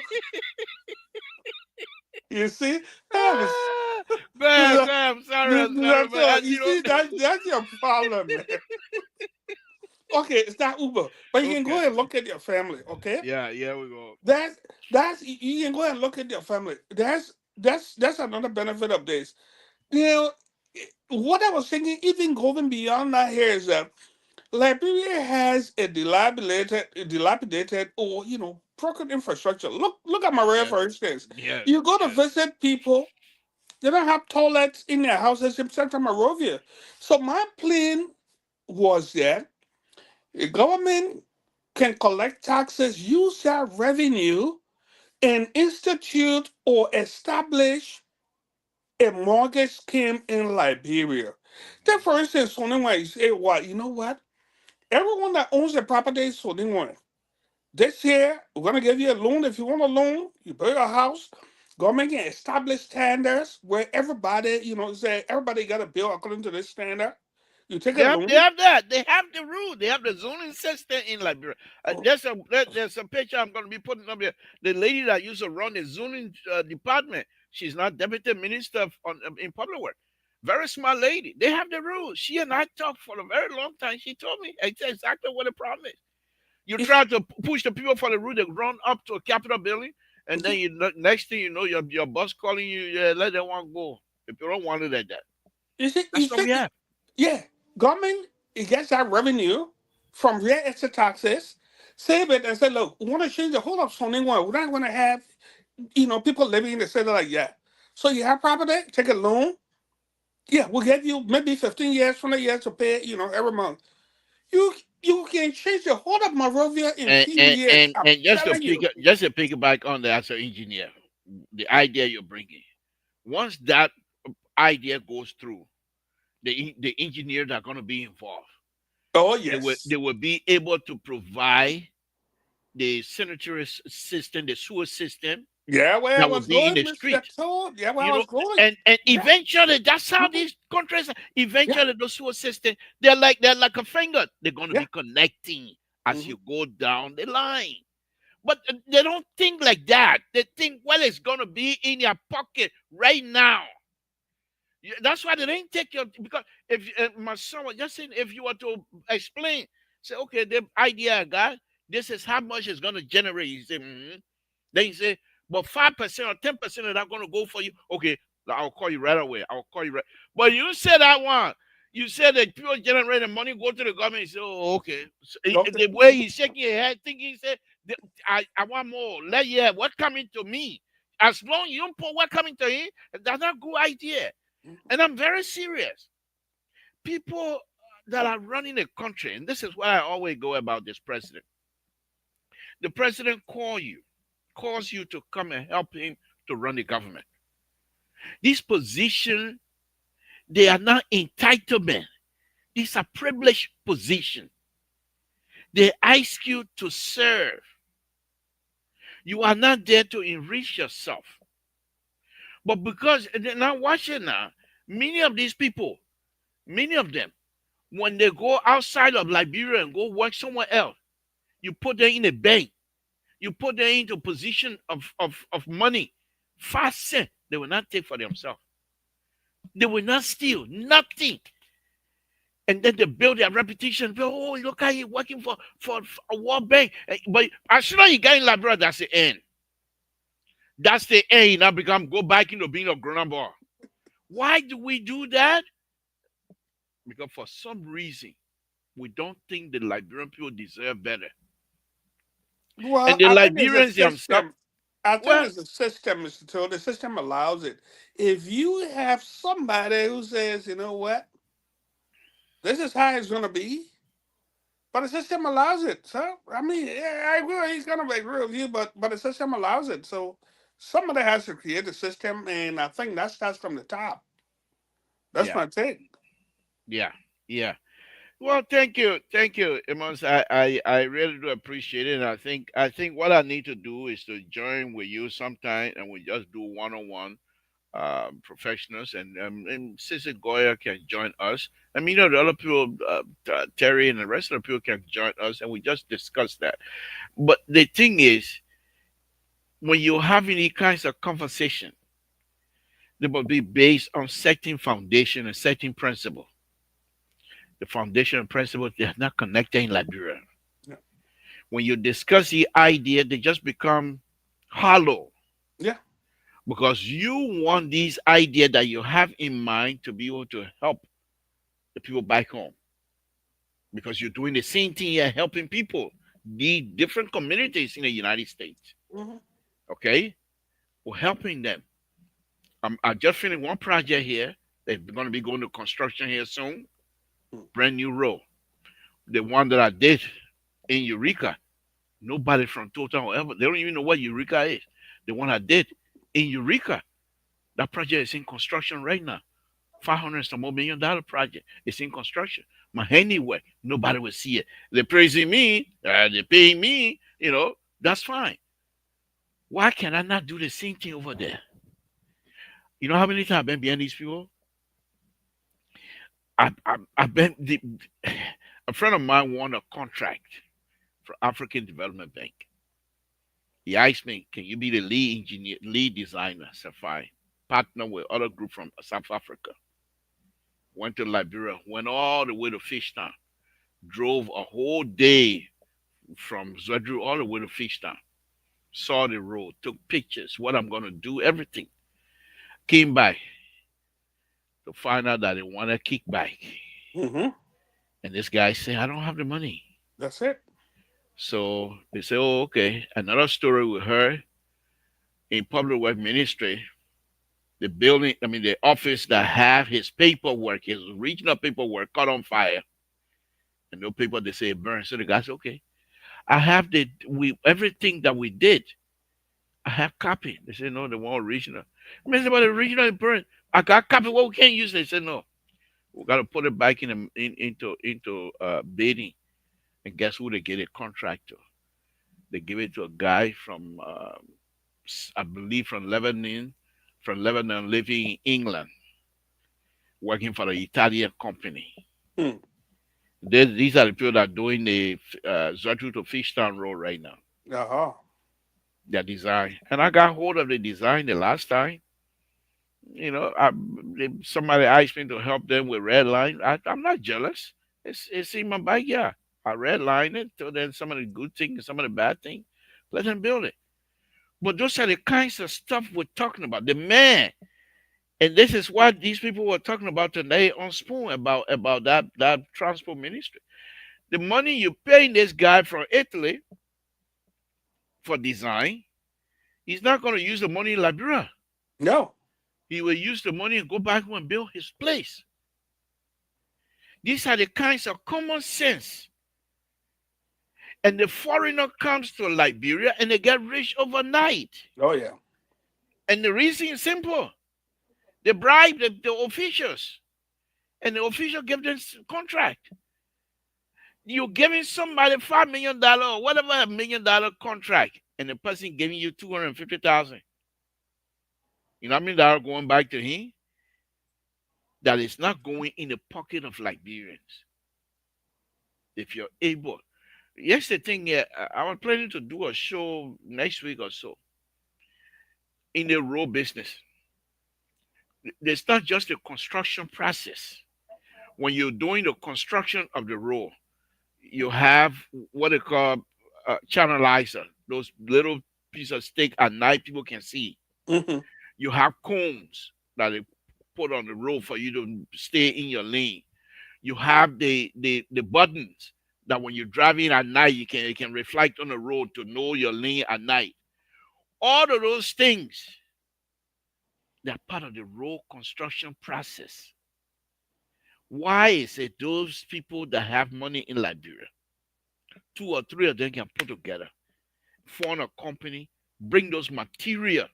You see, that was Ah, man, this, man, I'm sorry, that's but all. as You you know, see, that's your problem, man. Okay, it's not Uber, but you can go okay, ahead and look at your family. Okay, yeah, yeah, we go. that's you can go ahead and look at your family. That's another benefit of this. You know, what I was thinking, even going beyond that here is that Liberia has a dilapidated or broken infrastructure. Look at Maria, Yes, for instance. yes, You go to yes. visit people, they don't have toilets in their houses except for Monrovia. So my plan was that the government can collect taxes, use that revenue, and institute or establish a mortgage scheme in Liberia. Take for instance, someone you say, "What? You know what? Everyone that owns a property is someone. This year, we're gonna give you a loan. If you want a loan, you build a house. Government can establish standards where everybody, say everybody got to build according to this standard. You take a They loan. have that. They have the rule. They have the zoning system in Liberia. Oh, There's a picture I'm going to be putting up there. The lady that used to run the zoning department. She's not deputy minister in public work. Very smart lady. They have the rules. She and I talked for a very long time. She told me exactly what the problem is. You it's, try to push the people for the rule. They run up to a Capitol building, and then next thing you know, your boss calling you. Yeah, let that one go. If you don't want it like that, you that's what see, we have. yeah, government it gets that revenue from real estate taxes. Save it and say, look, we want to change the whole of zoning one. We're not going to have people living in the city like that. So you have property, take a loan. Yeah, we'll give you maybe 15 years, 20 years to pay, every month. You you can change the whole of Monrovia in and few and years. and, I'm and telling you. just to pick back on the as an engineer, the idea you're bringing. Once that idea goes through, the engineers are going to be involved. Oh They yes. will be able to provide the sanitary system, the sewer system Yeah, where I that will was be in going, the Mr. street. Told. Yeah, where I You know, was going. and Yeah. eventually that's how Mhm. these countries. Yeah. Eventually, the sewer system they're like a finger. They're going to Yeah. be connecting as Hmm. you go down the line. But they don't think like that. They think, well, it's going to be in your pocket right now. That's why they didn't take your, because if my son was just saying, if you were to explain, say, okay, the idea I got, This is how much it's going to generate. You say, Then you say, but 5% or 10% of that going to go for you. Okay, I'll call you right away. I'll call you right. But you said that one. You said that people generating money go to the government. You say, oh, okay. So, Okay. the way he's shaking his head, thinking, he said, I want more. Let yeah, what coming to me? As long you don't put what coming to him, that's not a good idea. And I'm very serious. People that are running a country, and this is what I always go about this president. The president calls you to come and help him to run the government. These positions, they are not entitlement. These are privileged positions. They ask you to serve. You are not there to enrich yourself. But because now watch it now, many of these people, many of them, when they go outside of Liberia and go work somewhere else, you put them in a bank, you put them into a position of money, fast cent, they will not take for themselves. They will not steal nothing. And then they build their reputation. Oh, look how you working for a World Bank. But as soon as you get in Liberia, that's the end. That's the end. You now become go back into being a grown boy. Why do we do that? Because for some reason we don't think the Liberian people deserve better. Well, And the I think it's a Liberians themselves, system. I think well, it's a system, Mr. Toad. The system allows it. If you have somebody who says, you know what, this is how it's going to be, but the system allows it. So, I mean, yeah, I agree. He's going to agree with you, but the system allows it. So, somebody has to create the system, and I think that starts from the top. That's yeah, my take. yeah, yeah. Well, thank you, Amos. I really do appreciate it. And I think what I need to do is to join with you sometime, and we just do one-on-one professionals, and Sissy Goya can join us. I mean, the other people, Terry and the rest of the people can join us, and we just discuss that. But the thing is, when you have any kinds of conversation, they will be based on certain foundation and certain principle. The foundation and principle they are not connected in Liberia. Yeah. When you discuss the idea, they just become hollow Yeah. because you want these idea that you have in mind to be able to help the people back home because you're doing the same thing you're helping people, the different communities in the United States. Hmm. Okay, we're helping them. I just finished one project here. They're going to be going to construction here soon. Brand new road. The one that I did in Eureka, nobody from Total or ever, they don't even know what Eureka is. The one I did in Eureka, that project is in construction right now. 500 some more $1 million project. It's in construction. My handiwork, nobody will see it. They're praising me, they're paying me, that's fine. Why can I not do the same thing over there? You know how many times I've been behind these people? I've been, a friend of mine won a contract for African Development Bank. He asked me, can you be the lead engineer, lead designer? I said, fine. Partner with other group from South Africa. Went to Liberia, went all the way to Fishtown, drove a whole day from Zedru all the way to Fishtown, saw the road, took pictures, what I'm going to do, everything. Came back to find out that they want a kickback. Hmm. And this guy said, I don't have the money. That's it. So they say, oh, okay. Another story we heard in public work ministry, the building, I mean, the office that have his paperwork, his original paperwork caught on fire. And no paper, they say it burned. So the guy said, okay, I have everything that we did. I have copy. They said, no, they want original. I mean, about the original is burned. I got copy. Well, we can't use it. They said, no, we got to put it back into bidding. And guess who they get a contract to? They give it to a guy from, I believe, from Lebanon, living in England, working for the Italian company. Hmm. These are the people that are doing the Zatu to Fishtown Road right now. Uh-huh. Their design, and I got hold of the design the last time. Somebody asked me to help them with red line. I'm not jealous. It's in my backyard. I redline it, so then some of the good things, some of the bad things, let them build it. But those are the kinds of stuff we're talking about. The man, and this is what these people were talking about today on Spoon about that transport ministry. The money you paying this guy from Italy for design, he's not going to use the money in Liberia. No. He will use the money and go back home and build his place. These are the kinds of common sense. And the foreigner comes to Liberia and they get rich overnight. Oh yeah. And the reason is simple. They bribe the officials, and the official give them contract. You're giving somebody $5 million or whatever $1 million contract, and the person giving you 250,000. You know what I mean? That are going back to him. That is not going in the pocket of Liberians. If you're able, yes, the thing here, I was planning to do a show next week or so in the road business. It's not just the construction process. When you're doing the construction of the road, you have what they call channelizer, those little piece of stick at night people can see. Hmm. You have cones that they put on the road for you to stay in your lane. You have the buttons that when you're driving at night, you can reflect on the road to know your lane at night. All of those things, they're part of the road construction process. Why is it those people that have money in Liberia, two or three of them can put together, form a company, bring those material,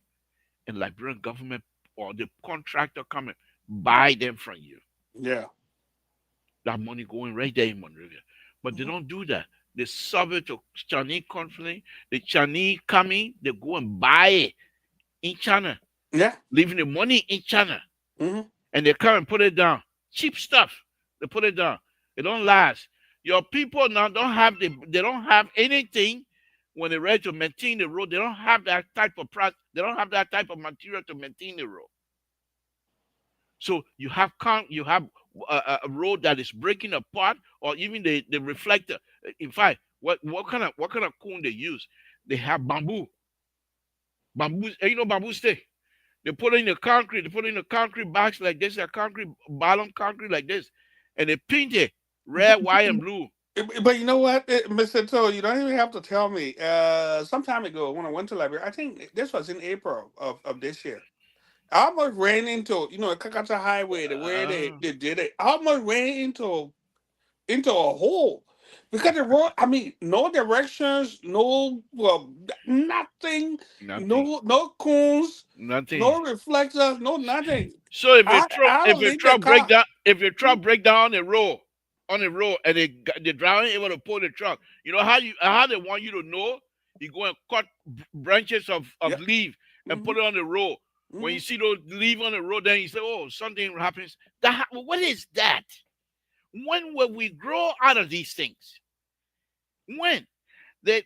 and Liberian government or the contractor come and buy them from you? Yeah. That money going right there in Monrovia. But they Mhm. don't do that. They serve it to Chinese company. The Chinese come in, they go and buy it in China, Yeah. leaving the money in China. Hmm. And they come and put it down. Cheap stuff. They put it down. It don't last. Your people now they don't have anything when they're ready to maintain the road. They don't have that type of they don't have that type of material to maintain the road. So you have a road that is breaking apart, or even the reflector. In fact, what kind of cone they use? They have bamboo. You know bamboo stick. They put it in the concrete. They put it in the concrete box like this, a concrete bottom concrete like this, and they paint it red, white, and blue. But you know what, Mr. Toe, you don't even have to tell me. Some time ago, when I went to Liberia, I think this was in April of this year. I almost ran into, Kakata Highway, the where Uh, they did it. I almost ran into a hole because the road. I mean, no directions, no, well, nothing, Nothing. no cones, Nothing. no reflectors, no nothing. So I if don't a leave the truck break car. down, if your truck break down on the road, and the driver ain't able to pull the truck, you know how they want you to know? You go and cut branches of Yeah. leaf and Hmm. put it on the road. When you Hmm. see those leaf on the road, then you say, "Oh, something happens." What is that? When will we grow out of these things? When they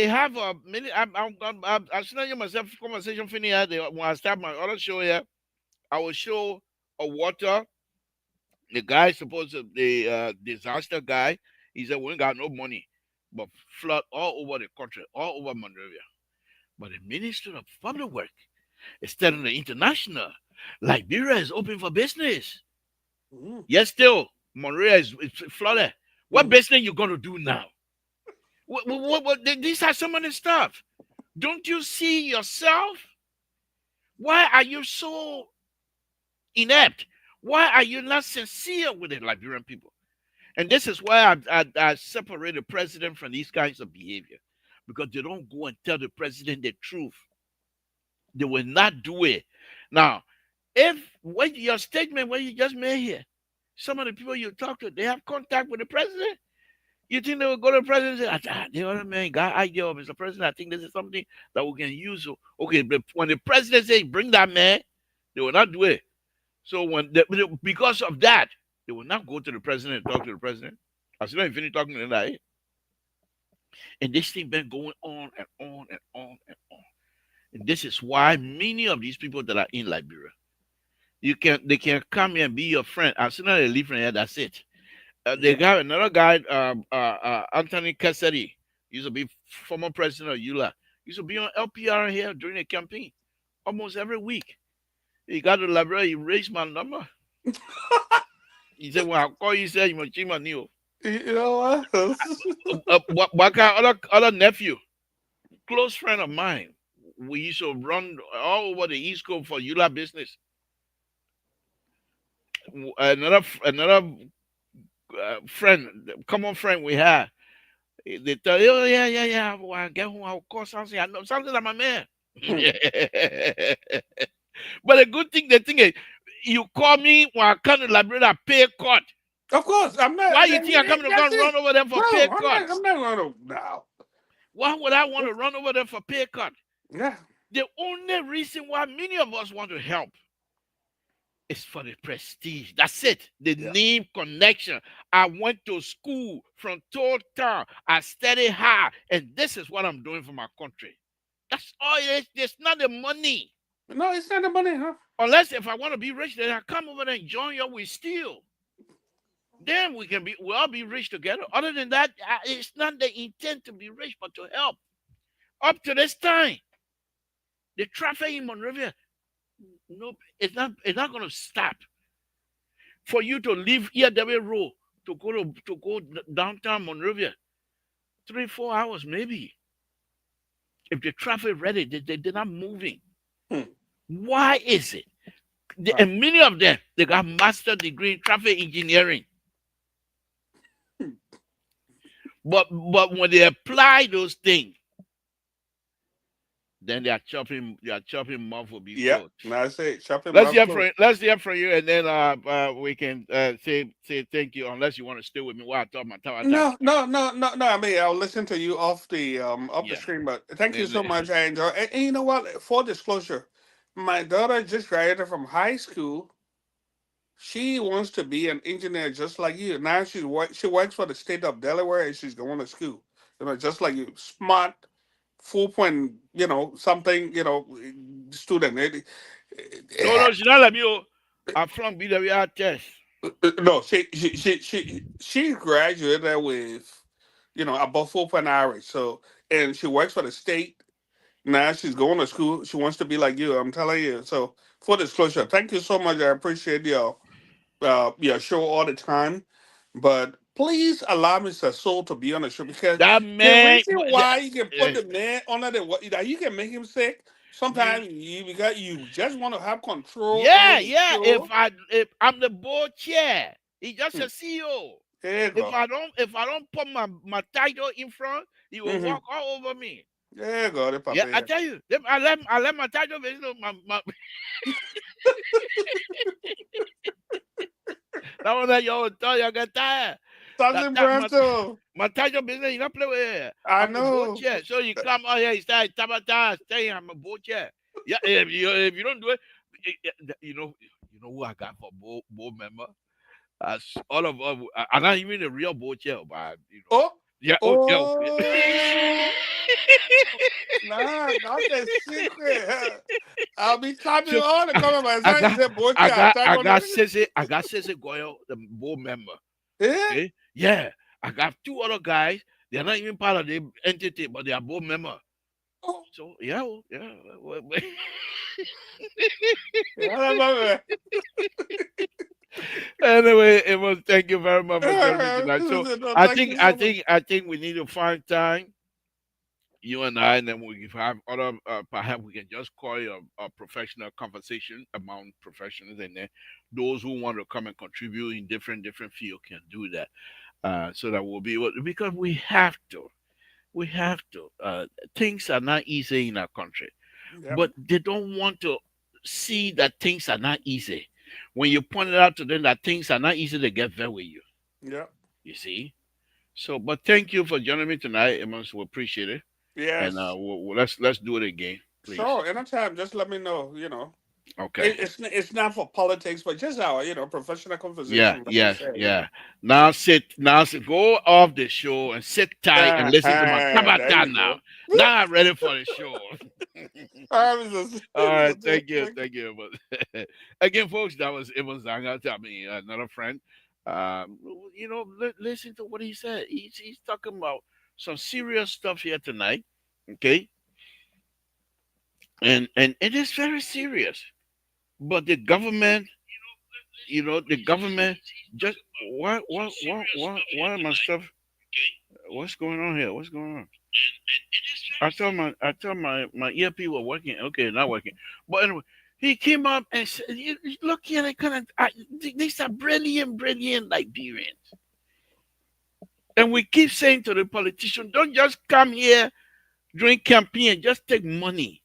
have a minute. I'm still myself conversation finish here. When I start my other show here, I will show a water. The guy supposed to the disaster guy. He said we ain't got no money, but flood all over the country, all over Monrovia. But the Minister of Public Work is telling the international Liberia is open for business. Hmm. Yes, still Monrovia is flooded. What Hmm. business you gonna do now? These are some of the stuff. Don't you see yourself? Why are you so inept? Why are you not sincere with the Liberian people? And this is why I separate the president from these kinds of behavior, because they don't go and tell the president the truth. They will not do it. Now, if what your statement, what you just made here, some of the people you talk to, they have contact with the president. You think they will go to the president and say, the other man got idea of Mr. President. I think this is something that we can use. So, okay, but when the president says bring that man, they will not do it. So because of that, they will not go to the president and talk to the president. As soon as you finish talking to them, like, and this thing been going on and on and on and on. And this is why many of these people that are in Liberia, they can come here and be your friend. As soon as they leave from here, that's it. They Yeah. got another guy, Anthony Cassidy, used to be former president of ULA. Used to be on LPR here during the campaign almost every week. He got to the library, he raised my number. He said, "Well, I'll call you, say you must cheat my new." You know what? What kind other nephew, close friend of mine, we used to run all over the East Coast for ULA business. Another friend, common friend we had. They tell you, oh, yeah. When I get home, I'll call Samson. I know Samson is my man. Hmm. But the good thing, the thing is, you call me when I come to library, I pay cut. Of course, I'm not. Why you think I come to That's go it. run over there for pay No, cut? I'm not going to. No. Why would I want to run over there for pay cut? Yeah. The only reason why many of us want to help is for the prestige. That's it. The Yeah. name connection. I went to school from town. I studied hard, and this is what I'm doing for my country. That's all it is. It's not the money. No, it's not the money, huh? Unless if I want to be rich, then I come over there and join you with steel. Then we all be rich together. Other than that, it's not the intent to be rich, but to help. Up to this time, the traffic in Monrovia, no, it's not going to stop. For you to leave EW Road to go downtown Monrovia, 3 4 hours maybe. If the traffic ready, they're not moving. Hmm. Why is it? Uh, And many of them they got master degree in traffic engineering, but when they apply those things, then they are chopping mouth will be yeah. closed. Now I say shopping Let's mouth hear from closed. you. Let's hear from you, and then we can say thank you. Unless you want to stay with me while I talk my time. No. I mean, I'll listen to you off the Yeah. screen, but thank you And, so much. I enjoy. And you know what? Full disclosure, my daughter just graduated from high school. She wants to be an engineer just like you. Now she works for the state of Delaware and she's going to school. Just like you, smart, 4 point, something, student. no, she's not like me. Oh, I flunk BWR test. No, she graduated with, above 4 point average. So, and she works for the state. Now she's going to school. She wants to be like you. I'm telling you. So, full disclosure, thank you so much. I appreciate your show all the time. But please allow Mr. Soul to be on the show because That the man, reason why you can put the man under you can make him sick. you, Sometimes because you just want to have control over yeah, the yeah. If show. I if I'm the board chair, he's just Hmm, a CEO. there you go. If I don't put my title in front, he will Mm-hmm. walk all over me. There you go, the Yeah, papa. I Yeah. tell you, I let my title be, that one that you tell you get tired. That Thousand that my Bronto. my title business, you not play with it. I I'm the board know. chair. So you come out here, you start tabata, saying I'm a board chair. Yeah, if you don't do it, you know who I got for board member? As all of us, I'm not even a real board chair, but Oh, yeah, oh yeah. oh, nah, not that secret. I'll be typing So all the comment by the I time you got said boy I I got type I on got it. Sissy Goyle, the board member. Yeah. Okay, yeah. I got two other guys. They're not even part of the entity, but they are board member. Oh, So yeah, yeah. yeah, I love it. Anyway, it was thank you very much for joining me tonight. So No, I thank think you I so much. think I think we need to find time, you and I, and then we have other perhaps we can just call it a professional conversation among professionals, and then those who want to come and contribute in different fields can do that. So that we'll be able because we have to. Things are not easy in our country, Yep, but they don't want to see that things are not easy. When you point it out to them that things are not easy, they get very with you. yep, You see. So, but thank you for joining me tonight, Amos. We appreciate it, and yes. let's do it again, please. Sure, anytime. Just let me know. Okay. It's not for politics, but just our professional Yeah, conversation, like you yeah, said. yeah. Now sit, go off the show and sit tight and listen to my There tabata you now. go. Now I'm ready for the show. All right, Mr. All right, thank you, Thank you. thank you. But again, folks, that was it was Zanga. I mean, another friend. Um, listen to what he said. He's talking about some serious stuff here tonight. Okay, and it is very serious. But the government, the government just what am I stuff? What's going on here? What's going on? I thought my earpiece were working. Okay, not working. But anyway, he came up and said, "Look here, they kind of these are brilliant, brilliant Liberians." And we keep saying to the politician, "Don't just come here during campaign, just take money.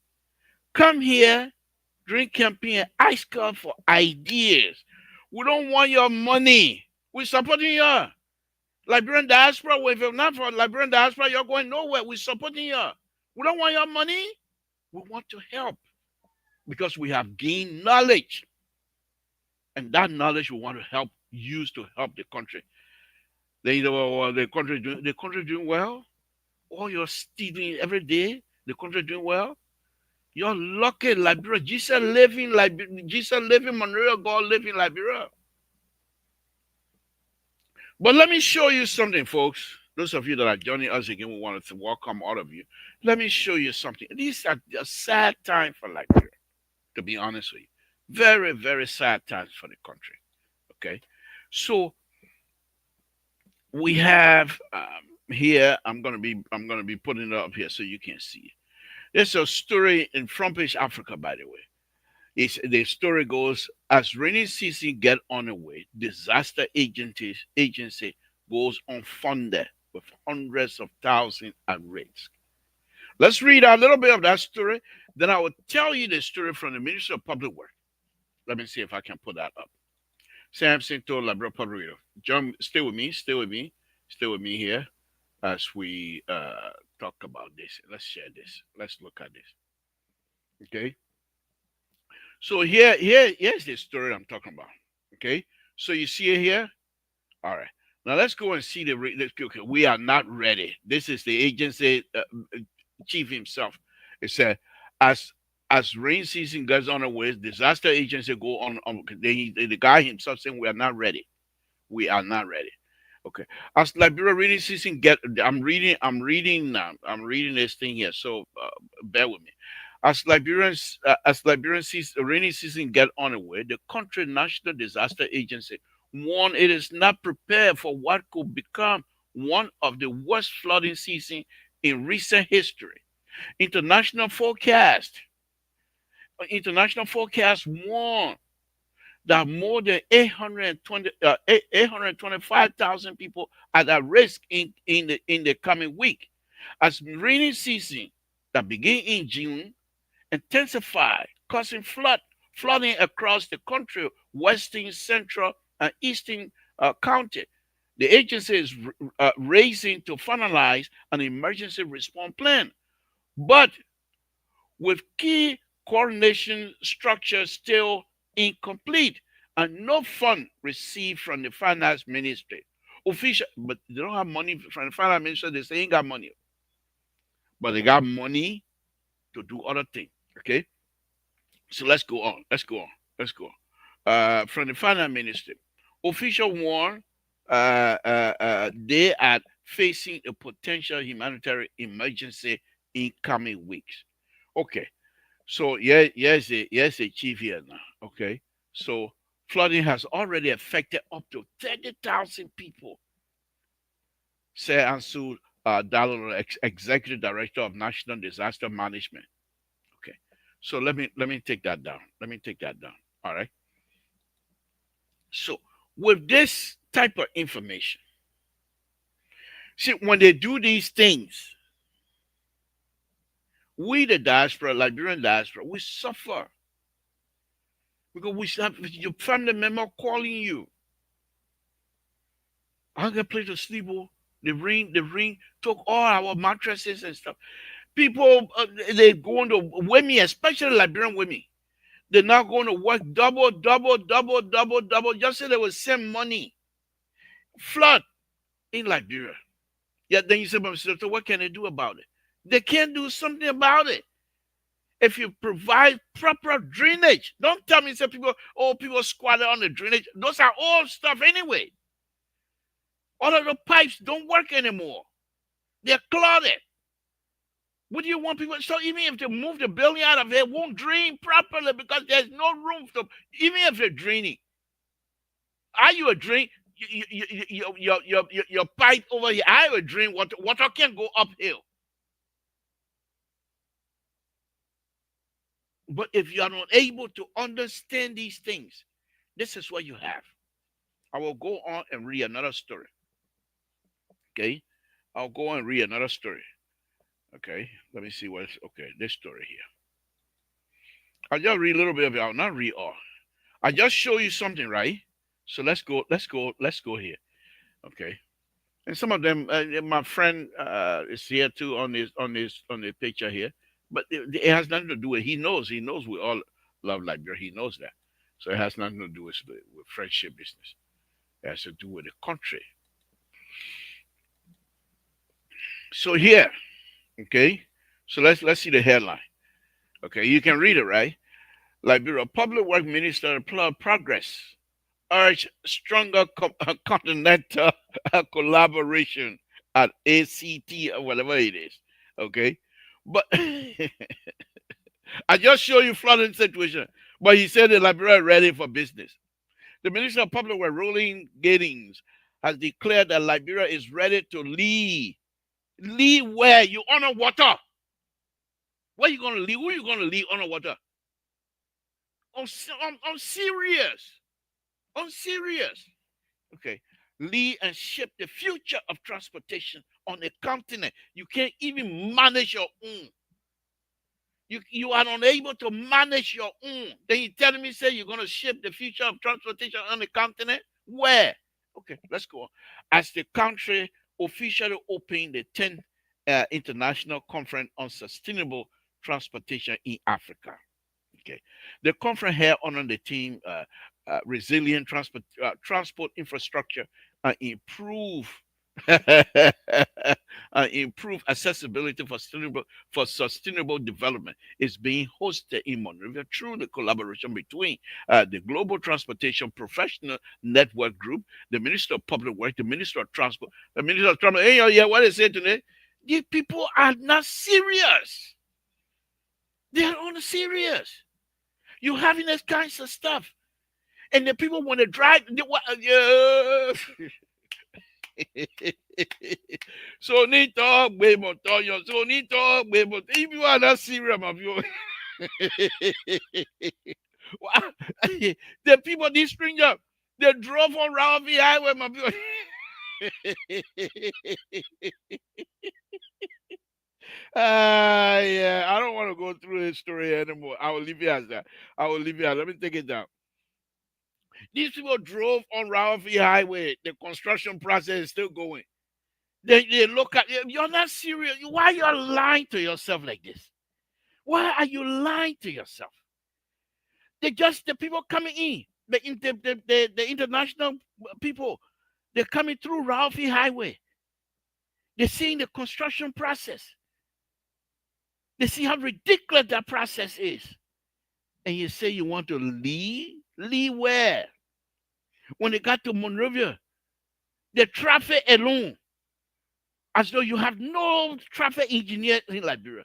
Come here during campaign, ask us for ideas. We don't want your money. We're supporting you." Liberian diaspora, well, if you're not for Liberian diaspora, you're going nowhere. We're supporting you. We don't want your money. We want to help because we have gained knowledge. And that knowledge we want to help use to help the country. Well, the country doing well. All you're stealing every day, the country doing well. You're lucky, Liberia. Jesus living Monroe, God living Liberia. But let me show you something, folks. Those of you that are joining us again, we wanted to welcome all of you. Let me show you something. These are a sad time for Liberia, to be honest with you. Very, very sad times for the country. Okay. So we have here, I'm gonna be putting it up here so you can see it. There's a story in Front Page Africa, by the way. The story goes as rainy season get underway, disaster agency goes unfunded with hundreds of thousands at risk. Let's read a little bit of that story. Then I will tell you the story from the Ministry of Public Works. Let me see if I can put that up. Samson told Labra Padrino. John, stay with me, stay with me here as we talk about this. Let's share this. Let's look at this. Okay. So here's the story I'm talking about. Okay, so you see it here. All right. Now let's go and see the. Okay, we are not ready. This is the agency chief himself. It said, as as rain season goes on away, disaster agency go on. The guy himself saying we are not ready. We are not ready. Okay. As Liberia reading season get, I'm reading now. I'm reading this thing here. So bear with me. As Liberian season, rainy season get underway, the country national disaster agency warned it is not prepared for what could become one of the worst flooding season in recent history. International forecast, international forecast warn that more than 825,000 people are at risk in the coming week as rainy season that begin in June intensify, causing flooding across the country, western, central, and eastern county. The agency is racing to finalize an emergency response plan, but with key coordination structure still incomplete and no fund received from the finance ministry. Official, but they don't have money from the finance ministry. They say ain't got money, but they got money to do other things. Okay, so let's go on. Let's go on. Let's go on. From the finance ministry, official warn they are facing a potential humanitarian emergency in coming weeks. Okay, so yeah, yes, a chief here now. Okay, so flooding has already affected up to 30,000 people. Say Ansu Dallo, executive director of National Disaster Management. Okay, so let me take that down. Let me take that down. All right. So with this type of information, see when they do these things, we the diaspora, Liberian diaspora, we suffer because we have your family member calling you. I got a place to sleep. Oh, the ring took all our mattresses and stuff. People, they going to women, especially Liberian women. They're not going to work double, double, double, double, double, just so they will send money. Flood in Liberia. Yeah, then you say, but so what can they do about it? They can't do something about it. If you provide proper drainage, don't tell me say people, oh, people squatter on the drainage. Those are old stuff anyway. All of the pipes don't work anymore. They're clogged. What do you want people? So even if they move the building out of here, it won't drain properly because there's no room to. Even if they're draining, are you a drain? Your pipe over here. Are you a drain? Water can go uphill. But if you are not able to understand these things, this is what you have. I will go on and read another story. Okay, I'll go on and read another story. Okay, let me see what's okay. This story here. I'll just read a little bit of it. I'll not read all. I just show you something, right? So let's go here. Okay. And some of them, my friend is here too on this picture here, but it has nothing to do with. He knows we all love Liberia. He knows that, so it has nothing to do with friendship business. It has to do with the country. So here, okay. So let's see the headline. Okay, you can read it, right? Liberia Public Work Minister applaud progress, urge stronger continental collaboration at ACT or whatever it is. Okay, but I just show you flooding situation. But he said the Liberia ready for business. The Minister of Public Works, Rolling Giddings, has declared that Liberia is ready to lead. Lead where? You honor water. Where you gonna lead? Who you gonna lead honor water? I'm serious. I'm serious. Okay. Lead and shape the future of transportation on a continent. You can't even manage your own. You are unable to manage your own. Then you telling me say you're gonna shape the future of transportation on the continent? Where? Okay, let's go on. As the country officially opened the 10th International Conference on Sustainable Transportation in Africa. Okay. The conference held on the theme resilient transport infrastructure and improve accessibility for sustainable development is being hosted in Monrovia through the collaboration between the Global Transportation Professional Network Group, the Minister of Public Works, the Minister of Transport, the Minister of Transport. Hey, yeah, what is it today? These people are not serious. They are not serious. You having this kinds of stuff. And the people want to drive. So need talk, baby, so need talk, baby. If you are not serious, my view. The people, these strangers, they drove on around the highway, my view. Yeah, I don't want to go through this story anymore. I will leave it as that. I will leave it as. Let me take it down. These people drove on Ralphie Highway. The construction process is still going. They look at you. You're not serious. Why are you lying to yourself like this? Why are you lying to yourself? They just the people coming in, the international people. They're coming through Ralphie Highway. They're seeing the construction process. They see how ridiculous that process is. And you say you want to leave? Leave where? When they got to Monrovia, the traffic alone, as though you have no traffic engineer in Liberia.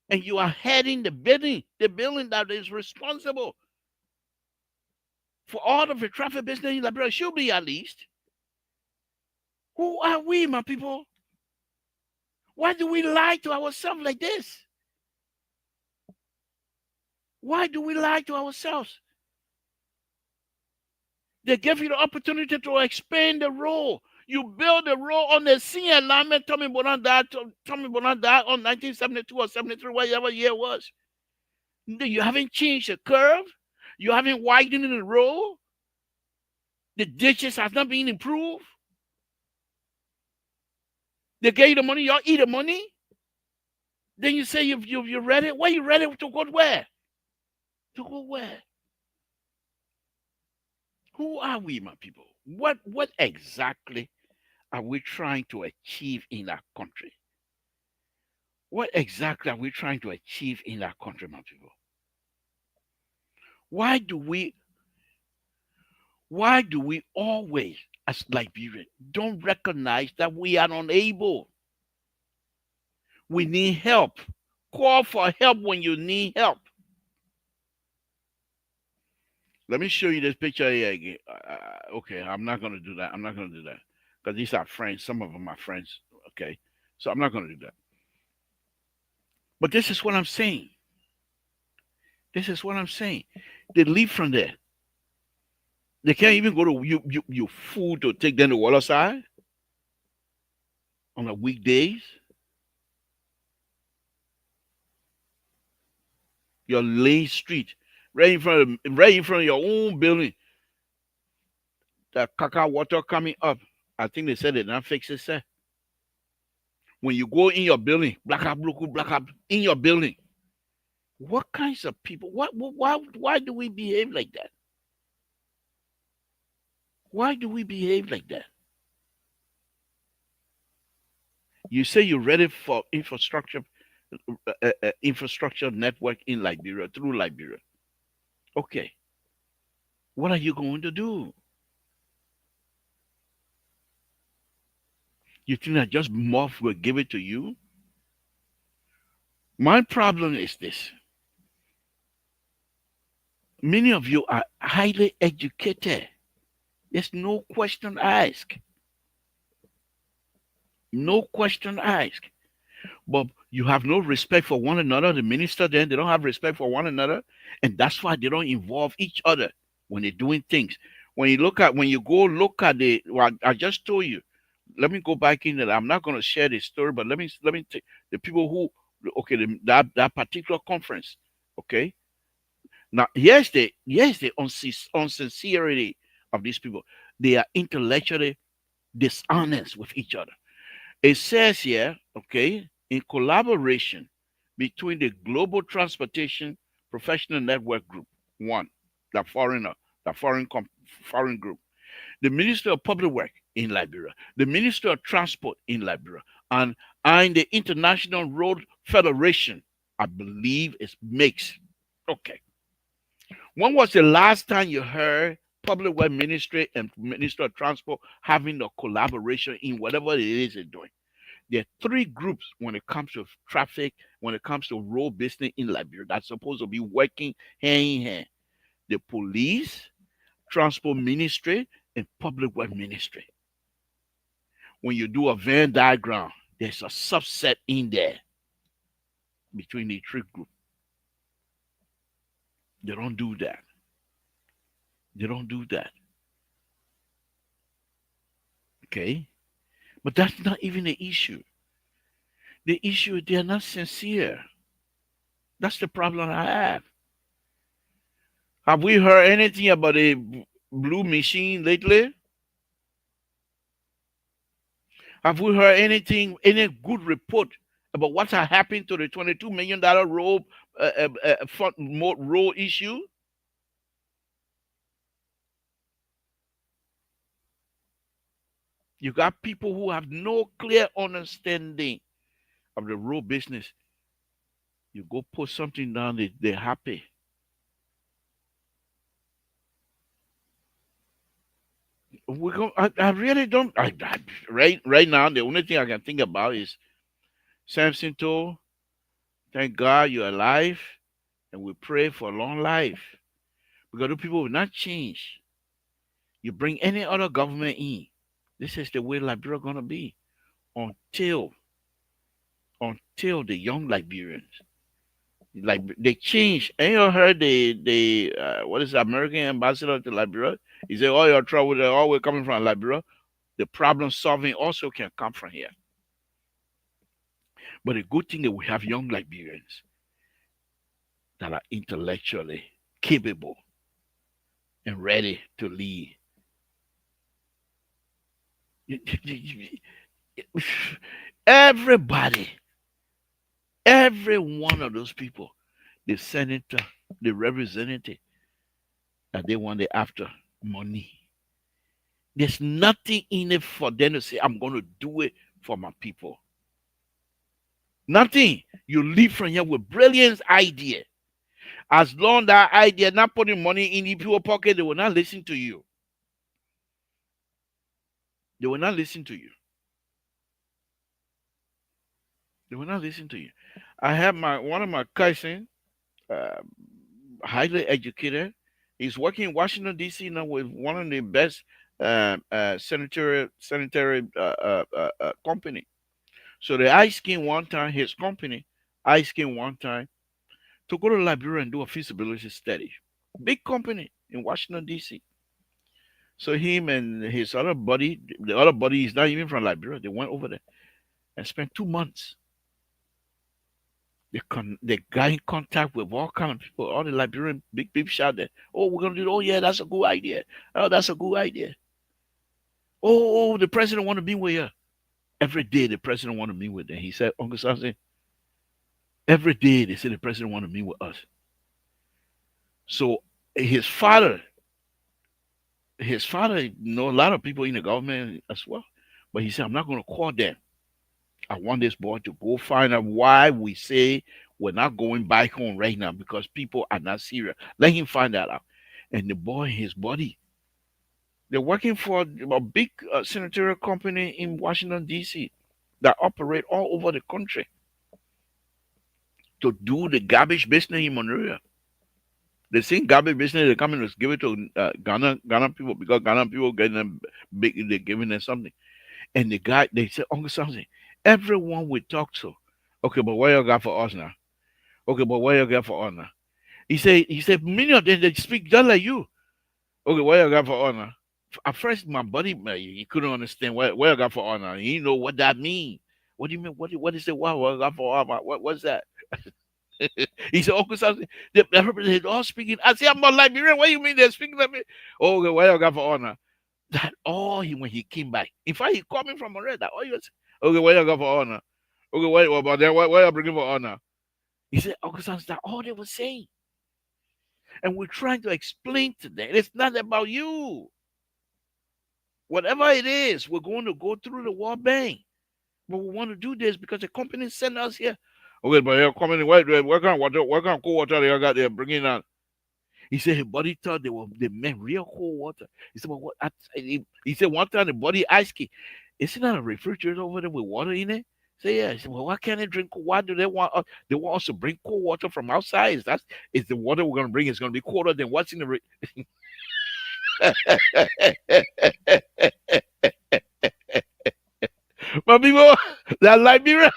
And you are heading the building that is responsible for all of the traffic business in Liberia should be at least. Who are we, my people? Why do we lie to ourselves like this? Why do we lie to ourselves? They give you the opportunity to expand the road. You build the road on the sea alignment. Tommy Bonan died on 1972 or 73, whatever year it was. You haven't changed the curve. You haven't widened the road. The ditches have not been improved. They gave you the money. Y'all eat the money. Then you say you're ready. Where you ready to go where? To go where? Who are we, my people? What exactly are we trying to achieve in our country? What exactly are we trying to achieve in our country, my people? Why do we why do we always as Liberians don't recognize that we are unable. We need help. Call for help when you need help. Let me show you this picture here again. Okay, I'm not gonna do that. I'm not gonna do that because these are friends. Some of them are friends. Okay, so I'm not gonna do that. But this is what I'm saying. This is what I'm saying. They leave from there. They can't even go to you food to take them to water side on the weekdays. Your lane street, right in front of your own building. That caca water coming up. I think they said they not fix it, sir. When you go in your building, black up in your building. What kinds of people? Why do we behave like that? Why do we behave like that? You say you're ready for infrastructure network in Liberia through Liberia. Okay, what are you going to do? You think that just Moth will give it to you? My problem is this: many of you are highly educated. There's no question asked. No question asked. But you have no respect for one another. The minister then they don't have respect for one another, and that's why they don't involve each other when they're doing things. When you go look at well, I just told you. Let me go back in there. I'm not going to share this story, but let me take the people who okay that particular conference. Okay, now here's the unsincerity of these people. They are intellectually dishonest with each other. It says here, okay, in collaboration between the Global Transportation Professional Network Group, one, the foreigner, the foreign group, the Minister of Public Work in Liberia, the Minister of Transport in Liberia, and the International Road Federation, I believe is mixed. Okay. When was the last time you heard Public Work Ministry and Minister of Transport having a collaboration in whatever it is they're doing? There are three groups when it comes to traffic, when it comes to road business in Liberia that's supposed to be working hand in hand. The police, transport ministry, and public work ministry. When you do a Venn diagram, there's a subset in there between the three groups. They don't do that. They don't do that. Okay? But that's not even the issue. The issue is they're not sincere. That's the problem I have. Have we heard anything about a blue machine lately? Have we heard any good report about what has happened to the $22 million road issue? You got people who have no clear understanding of the road business. You go put something down, they're happy. I really don't. Right now, the only thing I can think about is Samson told, "Thank God you're alive, and we pray for a long life because the people will not change. You bring any other government in, this is the way Liberia gonna be until the young Liberians like they change. Ain't you heard the what is the American ambassador to Liberia? He said all your trouble they're always coming from Liberia. The problem solving also can come from here. But the good thing that we have young Liberians that are intellectually capable and ready to lead. Everybody, every one of those people, the senator, the representative, that they want it after money. There's nothing in it for them to say, I'm going to do it for my people. Nothing. You leave from here with brilliant idea. As long that idea not putting money in the people's pocket, they will not listen to you. They will not listen to you. They will not listen to you. I have my one of my cousin, uh, highly educated. He's working in Washington D.C. now with one of the best sanitary company. So the ice king one time, his company, ice king one time, to go to Liberia and do a feasibility study. Big company in Washington D.C. So him and his other buddy, the other buddy is not even from Liberia. They went over there and spent 2 months. They got in contact with all kind of people, all the Liberian big shot there. Oh, we're gonna do. Oh yeah, that's a good idea. Oh, that's a good idea. The president want to meet with you. Every day the president want to meet with them. He said, Uncle Samson, every day they say the president want to meet with us. So his father, know a lot of people in the government as well. But he said, I'm not gonna call them. I want this boy to go find out why we say we're not going back home right now because people are not serious. Let him find that out. And the boy, his buddy, they're working for a big senatorial company in Washington D.C. that operate all over the country to do the garbage business in Monrovia. The same garbage business they come in to give it to Ghana people because Ghana people getting them big, they're giving them something. And the guy, they said, Uncle something. Everyone we talk to, okay, but what you got for us now? Okay, but what you got for us now? He said, many of them they speak just like you. Okay, what you got for us now? At first, my buddy, he couldn't understand what you got for us now. He didn't know what that mean. What do you mean? What is it? What you got for us? What's that? He said, Uncle something. They're all speaking. I said, I'm not Liberian. What do you mean they're speaking like me? Oh, okay, what you got for us now? That all he when he came back. In fact, he called me from Moretta. Oh, you okay? What you got for honor? Okay, what about that? What you bringing for honor? He said, Uncle Sam's that all they were saying, and we're trying to explain to them. It's not about you. Whatever it is, we're going to go through the World Bank, but we want to do this because the company sent us here. Okay, but you're coming. What kind of water? What kind of cool water they got there bringing out? He said his body thought they meant real cold water. He said, but what? He said one time the body ice ski. Isn't that a refrigerator over there with water in it? Say yeah. He said, well, why can't they drink cold? Why do they want us? They want us to bring cold water from outside. Is the water we're gonna bring is gonna be colder than what's in the my people that like me.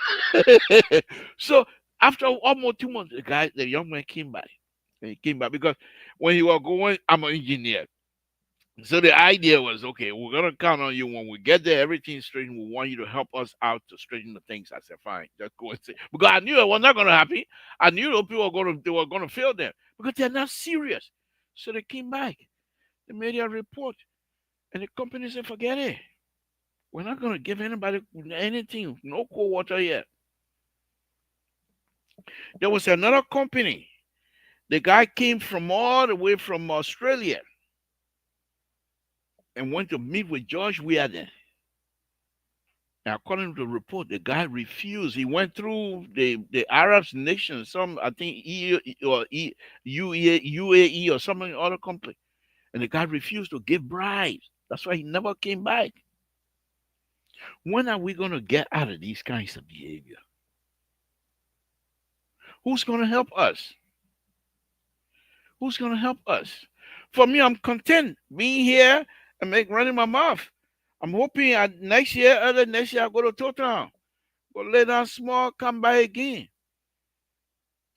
So after almost 2 months, the young man came back. And he came back because when he was going, I'm an engineer. So the idea was, okay, we're gonna count on you when we get there, everything's straightened. We want you to help us out to straighten the things. I said, fine, just go and say because I knew it was not gonna happen. I knew those people were gonna fail them because they're not serious. So they came back, they made a report, and the company said, forget it. We're not gonna give anybody anything, no cold water yet. There was another company. The guy came from all the way from Australia and went to meet with George Weirden. Now, according to the report, the guy refused. He went through the Arab nations, some I think UAE or something other country, and the guy refused to give bribes. That's why he never came back. When are we going to get out of these kinds of behavior? Who's going to help us? Who's going to help us? For me, I'm content being here and make running my mouth. I'm hoping next year, early next year, I go to Town. Go lay down small, come by again.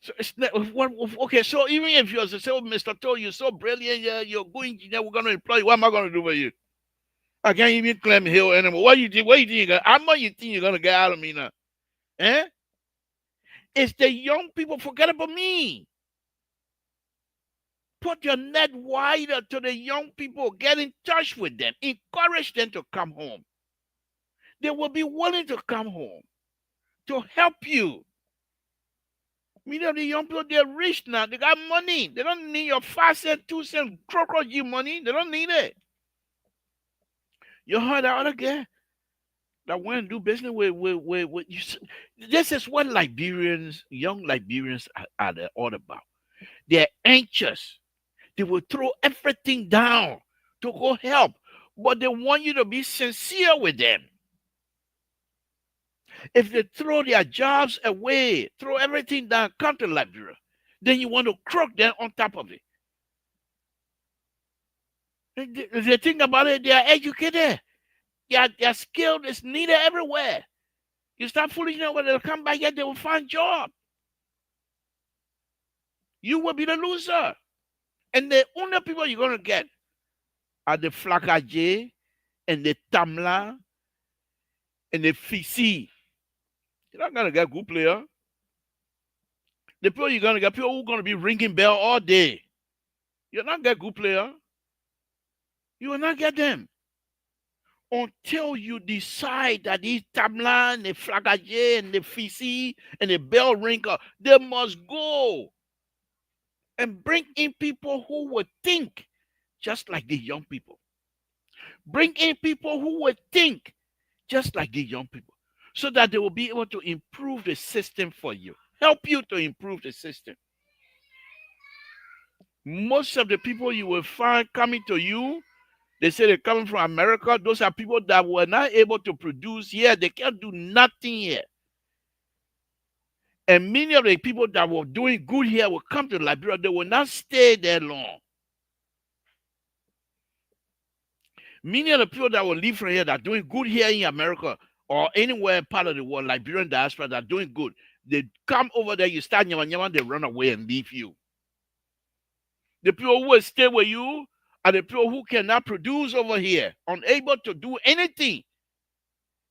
So it's not, okay. So even if you're say, oh, Mr. Toe, you're so brilliant, you're going engineer, we're gonna employ you. What am I gonna do for you? I can't even claim hill anymore. What you think? What you think? How much you think you're gonna get out of me now? Eh? It's the young people. Forget about me. Put your net wider to the young people. Get in touch with them. Encourage them to come home. They will be willing to come home to help you. Many of the young people, they're rich now. They got money. They don't need your 5 cent, 2 cent crocodile money. They don't need it. You heard that other guy that went and do business with you. This is what Liberians, young Liberians are all about. They're anxious. They will throw everything down to go help. but they want you to be sincere with them. If they throw their jobs away, throw everything down, come to Liberia, then you want to croak them on top of it. If they think about it, they are educated. Their skill is needed everywhere. You start fooling them when they'll come back here, they will find job. You will be the loser. And the only people you're going to get are the Flakaje and the Tamla and the Fisi. You're not going to get good player. The people you're going to get, people who are going to be ringing bell all day. You're not get good player. You will not get them until you decide that these Tamla and the Flakaje and the Fisi and the bell ringer, they must go and bring in people who would think just like the young people. Bring in people who would think just like the young people so that they will be able to improve the system for you, help you to improve the system. Most of the people you will find coming to you, they say they're coming from America. Those are people that were not able to produce here. They can't do nothing here. And many of the people that were doing good here will come to Liberia. They will not stay there long. Many of the people that will leave from here that are doing good here in America or anywhere part of the world, Liberian diaspora that are doing good, they come over there, you start nyama nyama, they run away and leave you. The people who will stay with you are the people who cannot produce over here, unable to do anything.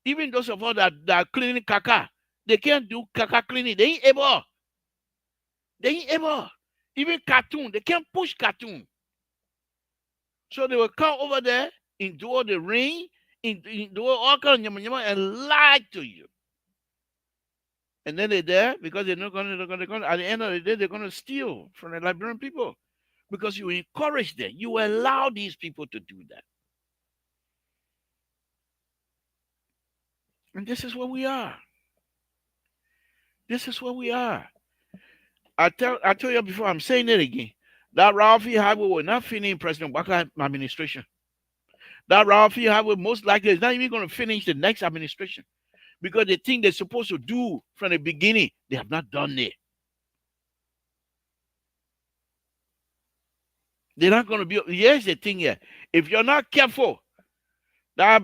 Even those of us that are cleaning caca, they can't do caca cleaning. They ain't able. They ain't able. Even cartoon, they can't push cartoon. So they will come over there, endure the rain, endure all kinds of nyama and lie to you. And then they're there because they're not going to, at the end of the day, they're going to steal from the Liberian people because you encourage them. You allow these people to do that. And this is where we are. This is where we are. I tell you before, I'm saying it again. That Ralphie Highway will not finish in President Baka's administration. That Ralphie Highway most likely is not even going to finish the next administration because the thing they're supposed to do from the beginning, they have not done it. They're not going to be. Here's the thing here. If you're not careful, that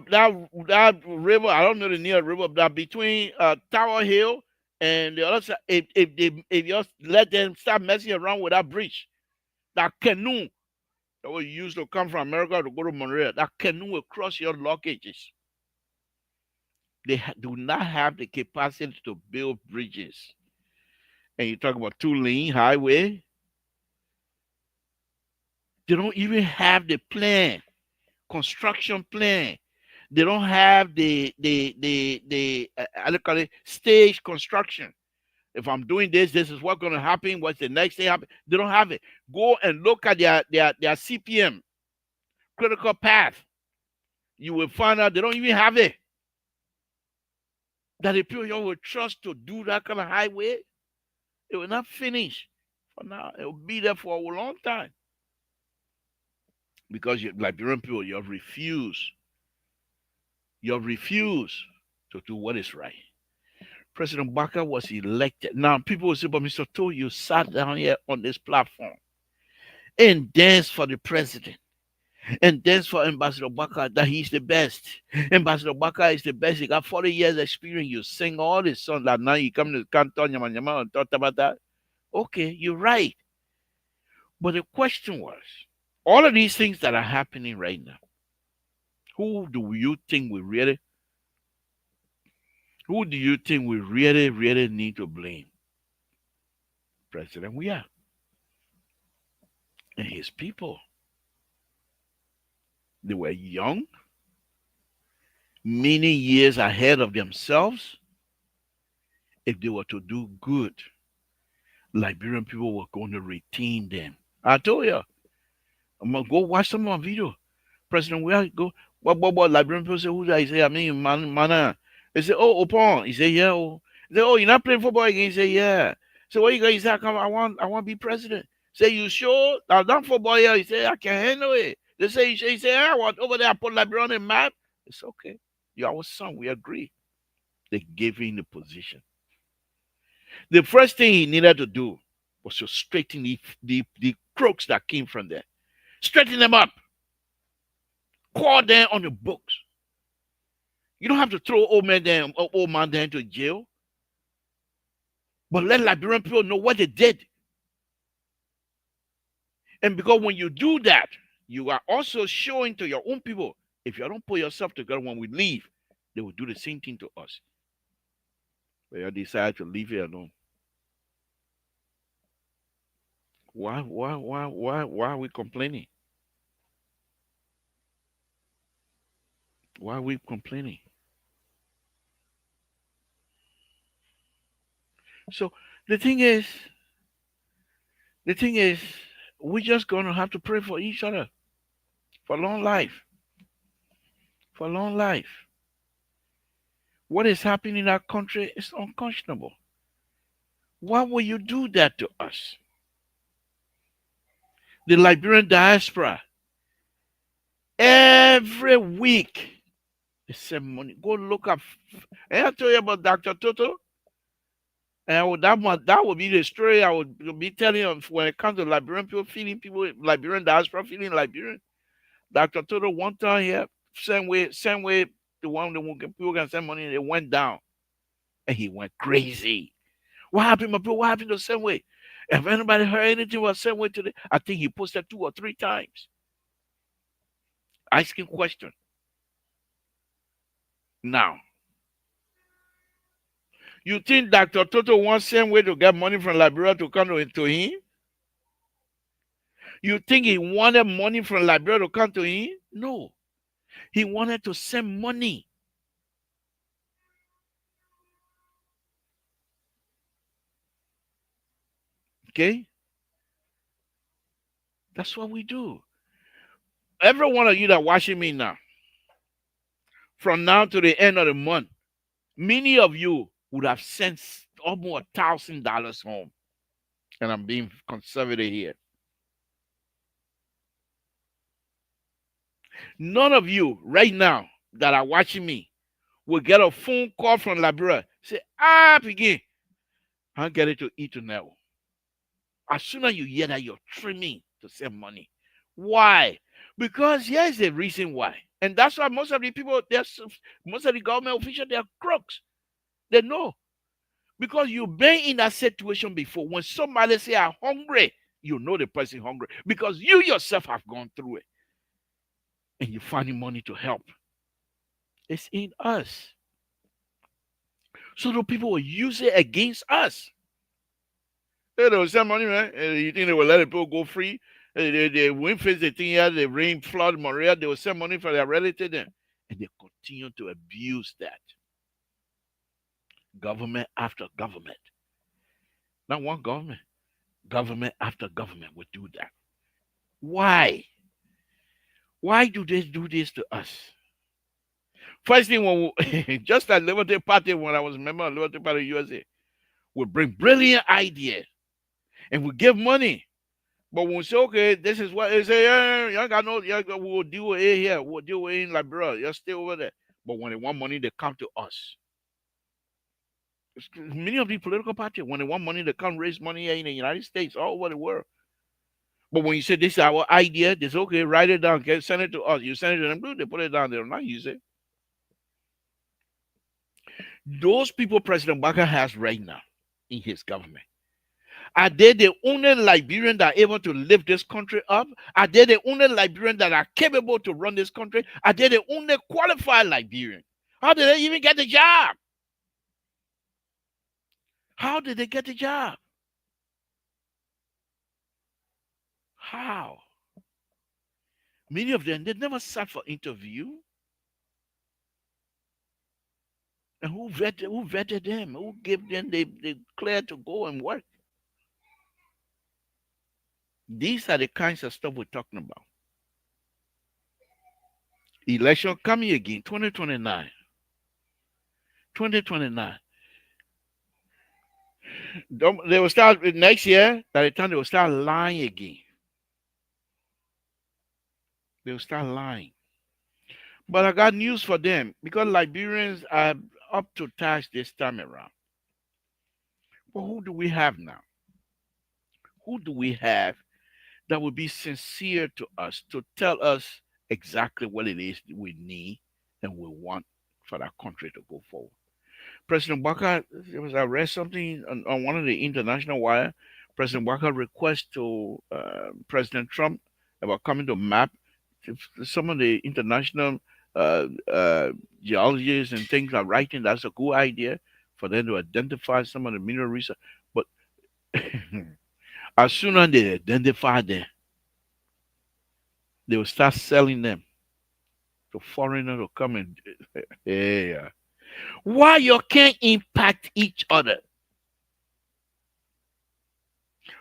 river, I don't know the near river, that between Tower Hill and the other side, if you let them start messing around with that bridge, that canoe that was used to come from America to go to Monterey, that canoe will cross your luggages. They do not have the capacity to build bridges. And you talk about 2-lane highway. They don't even have the plan, construction plan. They don't have the how do you call it, stage construction. If I'm doing this, this is what's going to happen. What's the next thing happen? They don't have it. Go and look at their CPM, critical path. You will find out they don't even have it. That the people you will trust to do that kind of highway, it will not finish for now. It will be there for a long time. Because you Liberian people, you have refused. You have refused to do what is right. President Baka was elected. Now people will say, but Mr. Toh, you sat down here on this platform and danced for the president. And dance for Ambassador Baka that he's the best. Ambassador Baka is the best. He got 40 years experience. You sing all these songs that now you come to Canton Yama Yama and talk about that. Okay, you're right. But the question was, all of these things that are happening right now, who do you think we really really need to blame? President we are and his people. They were young, many years ahead of themselves. If they were to do good, Liberian people were going to retain them. I told you, I'm gonna go watch some more video. President we are go. What Liberian people say, who's that? He say, I mean, mana. They say, oh, Opon. He say, yeah. Oh. They say, oh, you're not playing football again? He say, yeah. So what you guys say? I want to be president. Say, you sure? Now, not football here. He say, I can handle it. He say, I want over there, I put Liberia on the map. It's okay. You're our son. We agree. They gave him the position. The first thing he needed to do was to straighten the crooks that came from there. Straighten them up. Call them on the books. You don't have to throw old man there into jail, but let Liberian people know what they did. And because when you do that, you are also showing to your own people, if you don't put yourself together when we leave, they will do the same thing to us. But you decide to leave it alone. Why are we complaining? Why are we complaining? So the thing is, the thing is, we're just gonna have to pray for each other for long life, for long life. What is happening in our country is unconscionable. Why would you do that to us? The Liberian diaspora, every week, they send money. Go look up. And I tell you about Dr. Toto. And that would be the story I would be telling you when it comes to Liberian people feeling people, Liberian diaspora feeling Liberian. Dr. Toto one time here, same way the one the people can send money, it went down. And he went crazy. What happened, my bro? What happened the same way? If anybody heard anything about same way today, I think he posted 2 or 3 times. Asking question. Now, you think Dr. Toto wants same way to get money from Liberia to come to him? You think he wanted money from Liberia to come to him? No. He wanted to send money. Okay? That's what we do. Every one of you that watching me now, from now to the end of the month, many of you would have sent almost $1,000 home. And I'm being conservative here. None of you right now that are watching me will get a phone call from Liberia. Say, begin. I'll get it to eat now. As soon as you hear that, you're trimming to send money. Why? Because here's the reason why. And that's why most of the people, most of the government officials, they're crooks. They know. Because you've been in that situation before. When somebody say, I'm hungry, you know the person hungry. Because you yourself have gone through it. And you're finding money to help. It's in us. So the people will use it against us. Hey, they will send money, man. You think they will let the people go free? They win face the thing here, the rain, flood, Maria, they will send money for their relative then. And they continue to abuse that. Government after government. Not one government. Government after government would do that. Why? Why do they do this to us? First thing, when we, just like Liberty Party, when I was a member of Liberty Party USA, we bring brilliant ideas and we give money. But when we say, okay, this is what they say, yeah, you ain't got no, we'll deal with it here, we'll deal with it in Liberia, you stay over there. But when they want money, they come to us. Many of the political parties, when they want money, they come raise money here in the United States, all over the world. But when you say this is our idea, they say, okay, write it down, okay, send it to us. You send it to them, they put it down, they will not use it. Those people President Baka has right now in his government, are they the only Liberians that are able to lift this country up? Are they the only Liberians that are capable to run this country? Are they the only qualified Liberian? How did they even get the job? How did they get the job? How? Many of them, they never sat for interview. And who vetted them? Who gave them the clear to go and work? These are the kinds of stuff we're talking about. Election coming again, 2029. 2029. They will start next year. By the time they will start lying again. They'll start lying. But I got news for them because Liberians are up to task this time around. But who do we have now? Who do we have that would be sincere to us to tell us exactly what it is we need and we want for that country to go forward? President Walker, I read something on one of the international wire. President Walker request to President Trump about coming to map some of the international uh, uh, geologists and things are writing. That's a good idea for them to identify some of the mineral resources. But as soon as they identify them, they will start selling them to foreigners to come and yeah. Why you can't impact each other?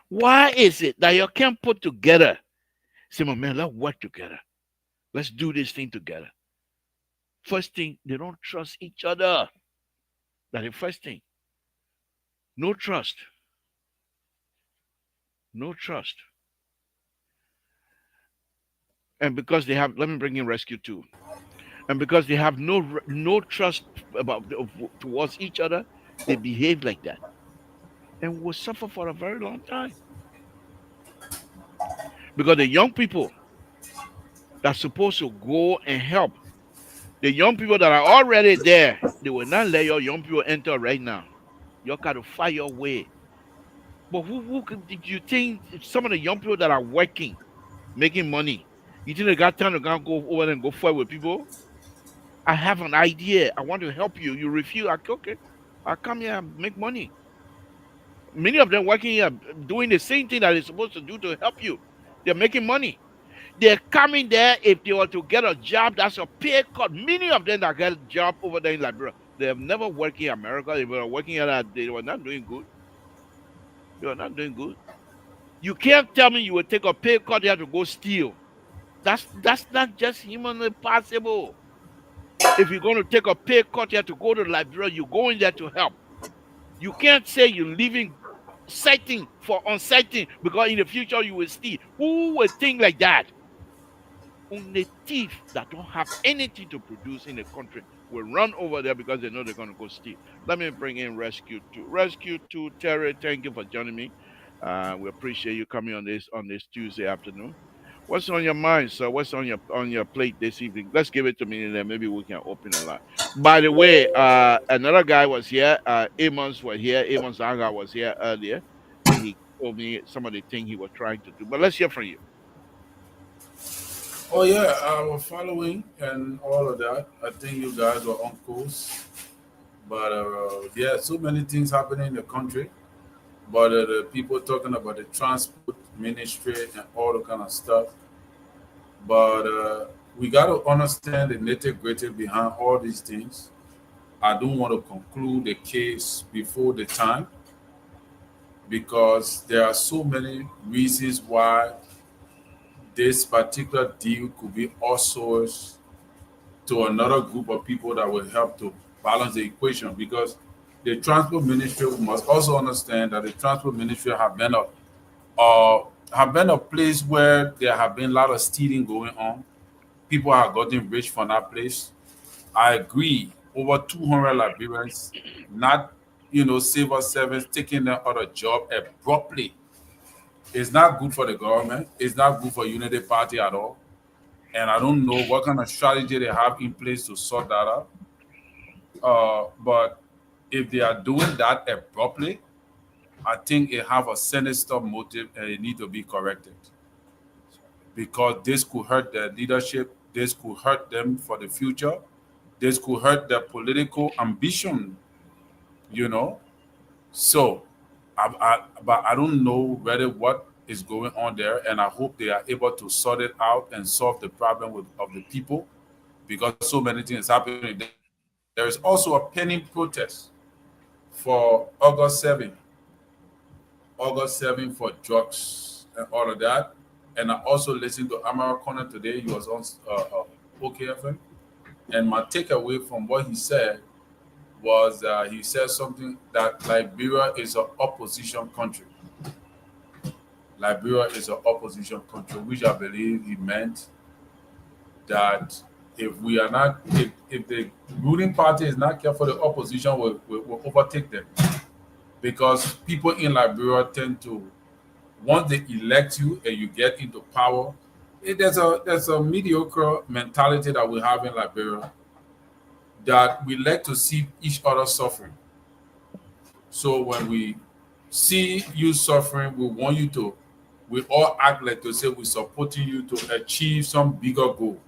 Why is it that you can't put together? Say, my man, let's work together. Let's do this thing together. First thing, they don't trust each other. That's the first thing. No trust. No trust. And because they have, let me bring in rescue too. And because they have no trust about towards each other, they behave like that, and will suffer for a very long time. Because the young people that's supposed to go and help, the young people that are already there, they will not let your young people enter right now. You got to fight your way. But did you think some of the young people that are working, making money, you think they got time to go over there and go fight with people? I have an idea. I want to help you. You refuse. Okay. I come here and make money. Many of them working here doing the same thing that they're supposed to do to help you. They're making money. They're coming there if they were to get a job, that's a pay cut. Many of them that get a job over there in Liberia, they have never worked in America. They were working here, they were not doing good. They were not doing good. You can't tell me you will take a pay cut, you have to go steal. That's not just humanly possible. If you're going to take a pay cut, you have to go to Liberia, you go in there to help. You can't say you're leaving setting for uncertain because in the future you will steal. Who would think like that? Only thief that don't have anything to produce in the country will run over there because they know they're going to go steal. Let me bring in Rescue Two. Rescue Two, Terry, thank you for joining me. We appreciate you coming on this Tuesday afternoon. What's on your mind, sir? What's on your plate this evening? Let's give it to me, and then maybe we can open a line. By the way, another guy was here. Amos was here. Amos Zanga was here earlier, and he told me some of the things he was trying to do. But let's hear from you. Oh yeah, I was following and all of that. I think you guys were on course, but yeah, so many things happening in the country. But the people talking about the transport ministry and all the kind of stuff. But we got to understand the nitty gritty behind all these things. I don't want to conclude the case before the time because there are so many reasons why this particular deal could be outsourced to another group of people that will help to balance the equation because the transport ministry must also understand that the transport ministry have been a place where there have been a lot of stealing going on. People have gotten rich from that place. I agree. Over 200 Liberians, not civil servants, taking their other job abruptly. It's not good for the government. It's not good for Unity Party at all. And I don't know what kind of strategy they have in place to sort that out. But if they are doing that abruptly, I think it have a sinister motive and it need to be corrected because this could hurt their leadership. This could hurt them for the future. This could hurt their political ambition. You know, so but I don't know really what is going on there, and I hope they are able to sort it out and solve the problem of the people because so many things happening. There is also a pending protest for August 7 for drugs and all of that. And I also listened to Amara Connor today. He was on OKFM. And my takeaway from what he said was he said something that Liberia is an opposition country. Liberia is an opposition country, which I believe he meant that if we are not, if the ruling party is not careful, the opposition will overtake them because people in Liberia tend to, once they elect you and you get into power, there's a mediocre mentality that we have in Liberia that we like to see each other suffering. So when we see you suffering, we want you to, we all act like to say we're supporting you to achieve some bigger goal.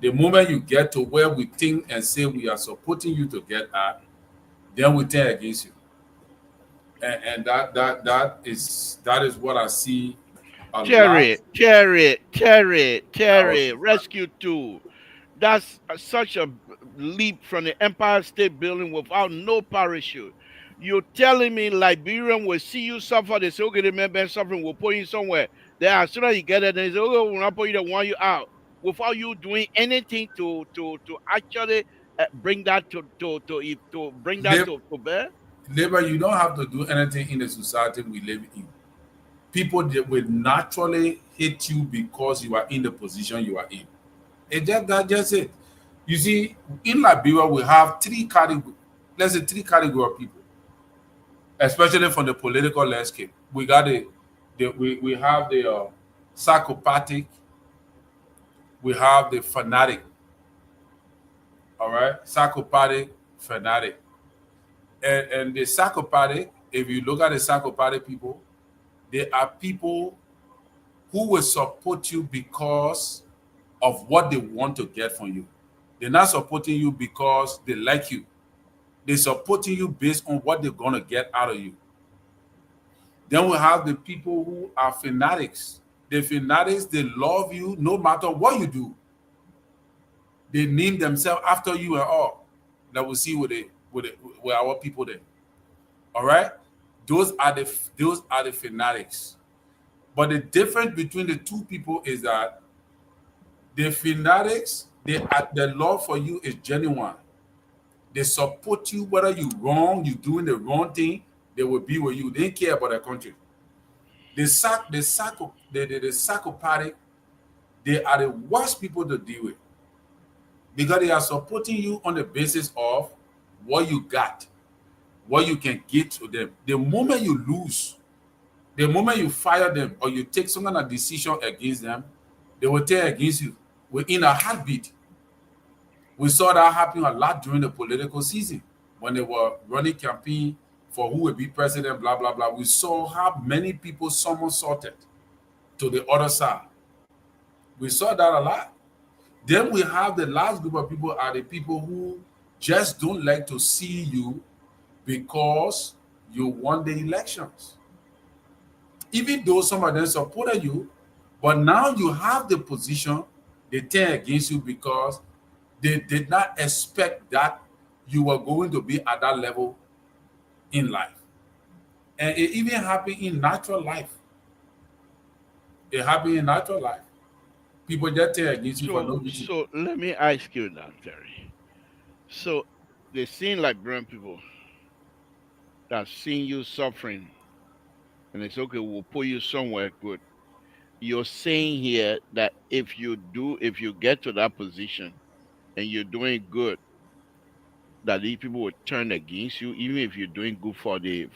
The moment you get to where we think and say we are supporting you to get at, then we turn against you. And that is what I see a lot. I was Terry, rescue two. That's such a leap from the Empire State Building without no parachute. You're telling me Liberian will see you suffer, they say, okay, remember suffering, we'll put you somewhere. Then as soon as you get it, they say, okay, we'll not put you there, want you out. Without you doing anything to actually bring that to bring that lab- to bear. labor. You don't have to do anything in the society we live in. People that will naturally hate you because you are in the position you are in. That's just it. You see, in Liberia, we have three categories. Let's say three category of people, especially from the political landscape. We got we have the psychopathic, we have the fanatic. All right, psychopathic, fanatic, and the psychopathic. If you look at the psychopathic people, they are people who will support you because of what they want to get from you. They're not supporting you because they like you. They're supporting you based on what they're gonna get out of you. Then we have the people who are fanatics. The fanatics, they love you no matter what you do. They name themselves after you and all. That we see with our people there. All right, those are the fanatics. But the difference between the two people is that the fanatics, their love for you is genuine. They support you whether you wrong, you doing the wrong thing. They will be with you. They don't care about their country. The psychopathic, they are the worst people to deal with because they are supporting you on the basis of what you got, what you can get to them. The moment you lose, the moment you fire them or you take some kind of decision against them, they will turn against you within a heartbeat. We saw that happen a lot during the political season when they were running campaign for who will be president, blah blah blah. We saw how many people somersaulted to the other side. We saw that a lot. Then we have the last group of people are the people who just don't like to see you because you won the elections. Even though some of them supported you, but now you have the position, they turn against you because they did not expect that you were going to be at that level in life. And it even happened in natural life. It happened in natural life. People just turn against you for no reason. So let me ask you that, Terry. So they seem like brown people that seen you suffering, and it's okay, we'll put you somewhere good. You're saying here that if you get to that position and you're doing good, that these people will turn against you, even if you're doing good for the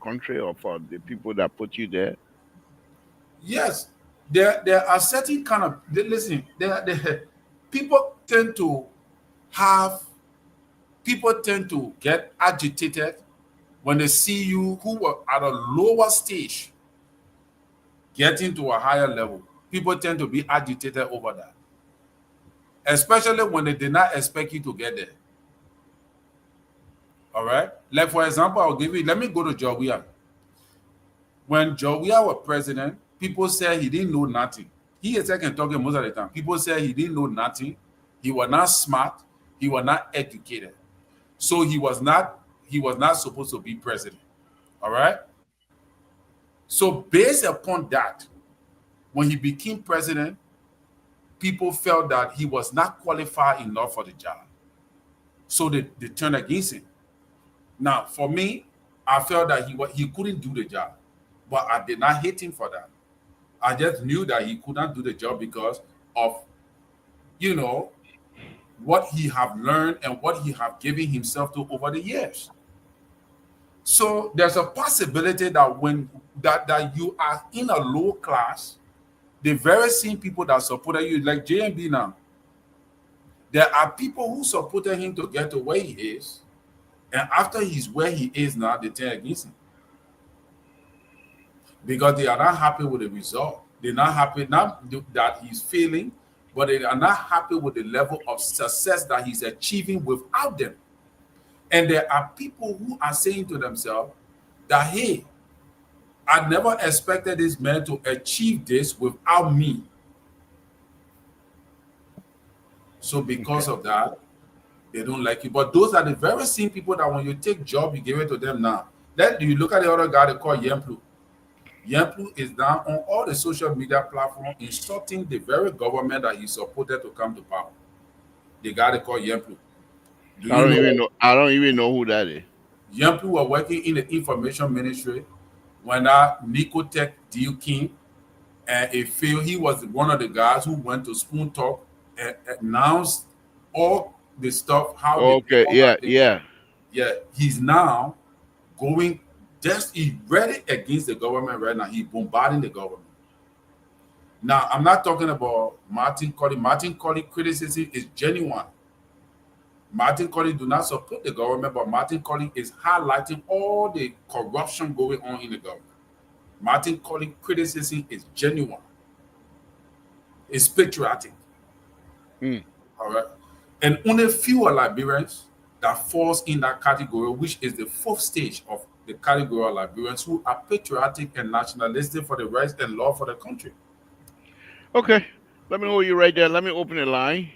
country or for the people that put you there. Yes, there are certain kind of listen. There people tend to have people tend to get agitated when they see you who were at a lower stage getting to a higher level. People tend to be agitated over that, especially when they did not expect you to get there. All right. Like for example, I'll give you. Let me go to Jovial. When Jovial was president, people said he didn't know nothing. He is second talking most of the time. People said he didn't know nothing. He was not smart. He was not educated. So he was not supposed to be president. All right. So based upon that, when he became president, people felt that he was not qualified enough for the job. So they turned against him. Now, for me, I felt that he couldn't do the job, but I did not hate him for that. I just knew that he could not do the job because of you know, what he have learned and what he have given himself to over the years. So there's a possibility that when that you are in a low class, the very same people that supported you, like JMB now, there are people who supported him to get to where he is, and after he's where he is now, they turn against him because they are not happy with the result. They're not happy not that he's failing, but they are not happy with the level of success that he's achieving without them. And there are people who are saying to themselves that, hey, I never expected this man to achieve this without me. So Okay. because of that, they don't like you. But those are the very same people that when you take job, you give it to them now. Then you look at the other guy they call Yemplu. Yemplu is now on all the social media platforms insulting the very government that he supported to come to power. The guy they call Yemplu. Do I you don't know even know. I don't even know who that is. Yemplu were working in the information ministry when that Nicotech deal came and it failed? He was one of the guys who went to Spoon Talk and announced all the stuff, how they Okay. all Yeah. that they, Yeah. yeah, he's now going just he's ready against the government right now. He's bombarding the government. Now, I'm not talking about Martin Colley. Martin Colley criticism is genuine. Martin Colley do not support the government, but Martin Colley is highlighting all the corruption going on in the government. Martin Colley criticism is genuine. It's patriotic. Mm. All right. And only few are Liberians that falls in that category, which is the fourth stage of the category of Liberians who are patriotic and nationalistic for the rights and law for the country. Okay. Let me hold you right there. Let me open the line.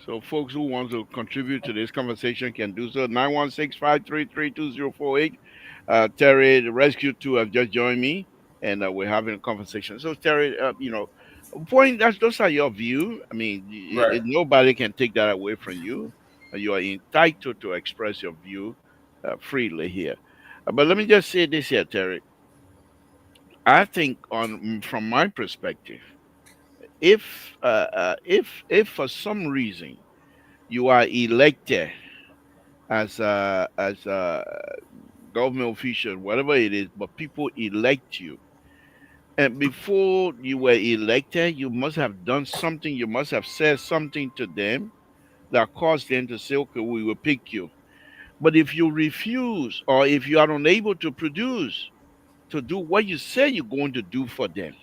So folks who want to contribute to this conversation can do so. 916-533-2048. Terry, the Rescue 2 have just joined me, and we're having a conversation. So Terry, point that's those are your view. I mean, Right. nobody can take that away from you. You are entitled to express your view freely here. But let me just say this here, Terry. I think, on from my perspective, if for some reason you are elected as a government official, whatever it is, but people elect you. And before you were elected, you must have done something. You must have said something to them that caused them to say, "Okay, we will pick you." But if you refuse, or if you are unable to produce to do what you say you're going to do for them,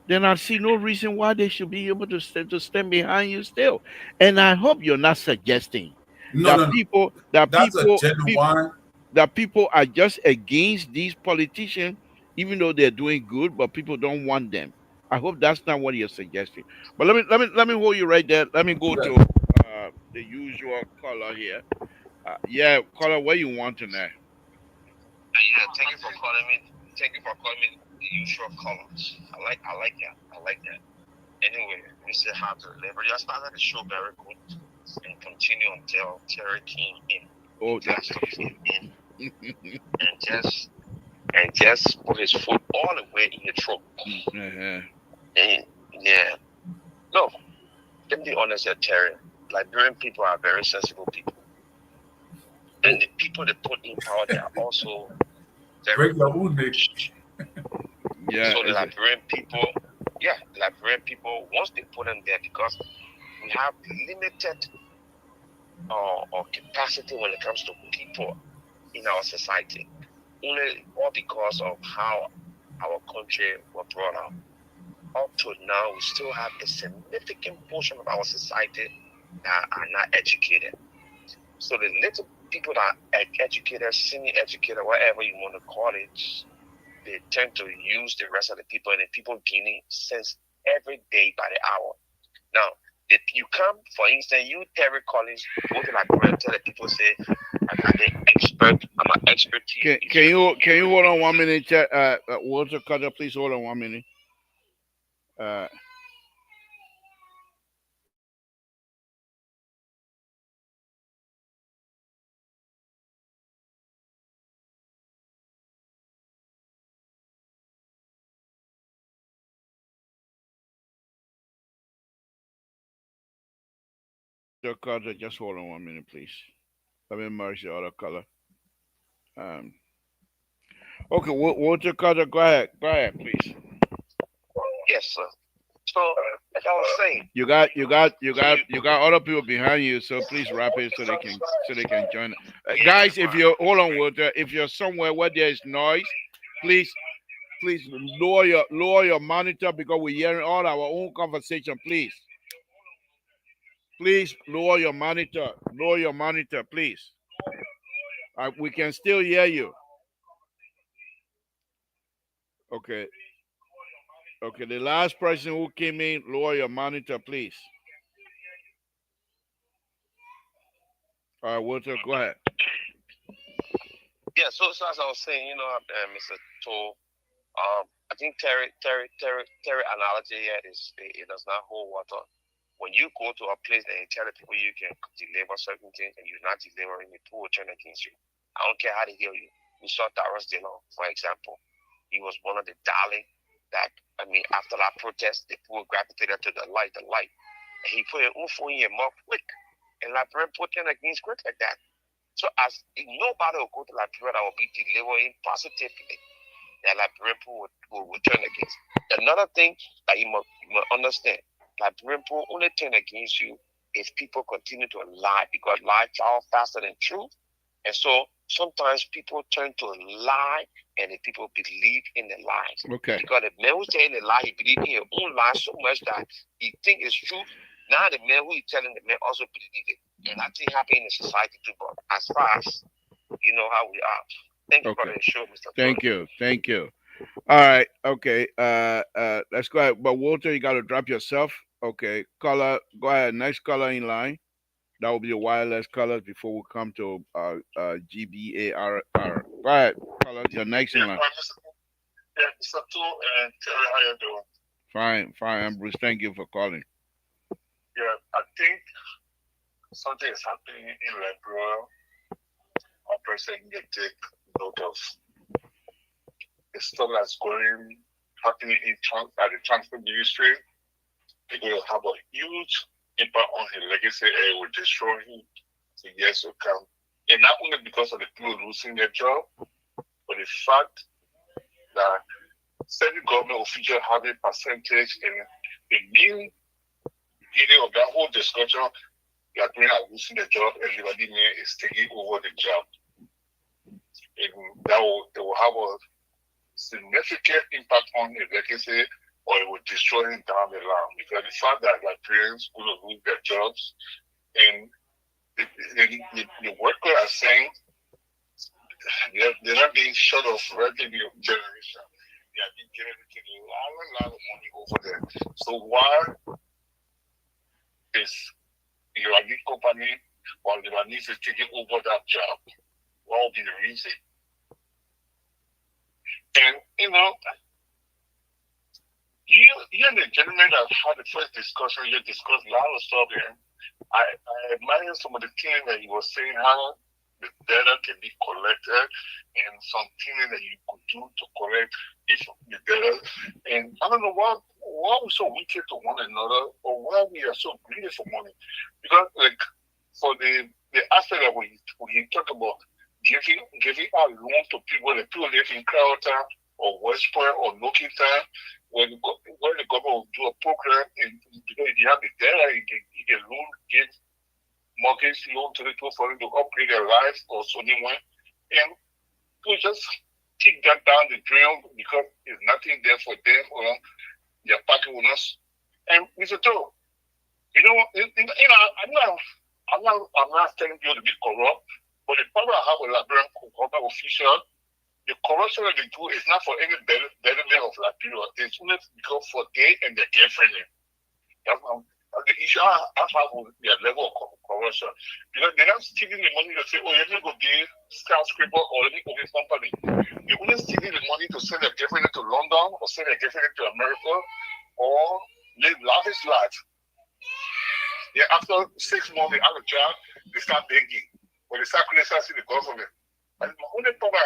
then I see no reason why they should be able to stand behind you still. And I hope you're not suggesting No, that no, no. people that That's a people genuine. that people are just against these politicians, even though they're doing good, but people don't want them. I hope that's not what you're suggesting. But let me hold you right there. Let me go Right. to the usual caller here. Yeah, caller, what you want tonight? Yeah, thank you for calling me. Thank you for calling me the usual callers. I like that. I like that. Anyway, we say hi to the labor. You started the show very good and continue until Terry came in. Oh, Pastor came in and just put his foot all the way in your throat. uh-huh. And yeah. No, let me be honest here, Terry. Liberian people are very sensible people. And the people they put in power, they are also very Break your well own neck. managed. Yeah, So the Liberian people, yeah, the Liberian people, once they put them there, because we have limited or capacity when it comes to people in our society, only all because of how our country was brought up. Up to now, we still have a significant portion of our society that are not educated. So the little people that are educated, semi-educated, whatever you want to call it, they tend to use the rest of the people, and the people gaining sense every day by the hour. Now, if you come, for instance, you Terry Collins, go to like and tell the people say, I'm an expert, I'm an expertise. can you hold on 1 minute, Walter Cutter, please hold on 1 minute. Uh, Carter, just hold on 1 minute, please. Let me merge the other color. Um, okay, Walter Carter, go ahead, please. Yes, sir. So, like I was saying, You got other people behind you, so please wrap it so they can join. yeah, that's Guys, if fine. you're hold on, Walter, if you're somewhere where there is noise, please lower your monitor because we're hearing all our own conversation. Please lower your monitor, please. We can still hear you. Okay. Okay, the last person who came in, lower your monitor, please. All right, Walter, go ahead. Yeah, so as I was saying, Mr. Toll, I think Terry analogy here is it does not hold water. When you go to a place and you tell the people you can deliver certain things and you're not delivering, the people will turn against you. I don't care how they hear you. We saw Darius Dillon, for example. He was one of the darling that, after that protest, the people gravitated to the light. And he put an UFO in your mouth quick. And Liberian people turn against quick like that. So as nobody will go to Liberia that will be delivering positively, that Liberian people will turn against. Another thing that you must understand, Liberian people only turn against you if people continue to lie, because lie travels faster than truth. And so sometimes people turn to lie and the people believe in the lies. Okay. Because the man who's telling the lie, he believes in his own lie so much that he thinks it's true. Now the man who is telling the man also believes it. And that thing happen in the society too, but as far as you know how we are. Thank you for Okay. the show, Mr. Thank you. All right, okay. Let's go ahead. But Walter, you gotta drop yourself. Okay, color. Go ahead. Next color in line. That will be the wireless colors before we come to GBARR. Go ahead. Color. Your next in line. Mr. Tool and Terry, how you doing? Fine. I'm Bruce. Thank you for calling. Yeah, I think something is happening in Liberia. Our president can take note of the stuff that's happening at the transport ministry. They're going to have a huge impact on his legacy and it will destroy him for years to come. And not only because of the people losing their job, but the fact that certain government officials have a percentage in the main beginning of that whole discussion. Liberia are losing their job and Liberty is taking over the job. And they will have a significant impact on the legacy or it will destroy him down the line because the fact that Liberians will lose their jobs and the workers are saying they're not being shut of revenue generation. They are being generating a lot of money over there. So why is the Iranian company while the Iranians is taking over that job? What will be the reason? And you and the gentleman that had the first discussion, you discussed a lot of stuff, and I admire some of the things that he was saying, how the data can be collected and something that you could do to collect each of the data. And I don't know why we're so wicked to one another or why we are so greedy for money. Because like for the aspect that we talk about giving out loans to people that people live in Crowtown or West Point or Nokia Town, when the government will do a program and because you have the data, you can give mortgage loan to the people for them to upgrade their lives or so anyway. And we just kick that down the drain because there's nothing there for them or their pocket will not. And Mr. Toe, I'm not telling you to be corrupt, but the problem I have with Liberian government official, the corruption that they do is not for any betterment of Liberia. It's only because for they and their girlfriend. The issue I have with their level of corruption. Because they're not stealing the money to say, oh, you're going to be skyscraper or let me go this company. They're only stealing the money to send their girlfriend to London or send their girlfriend to America or live lavish life. Yeah, after 6 months they have a job, they start begging. Or they start criticizing the government. And my only problem,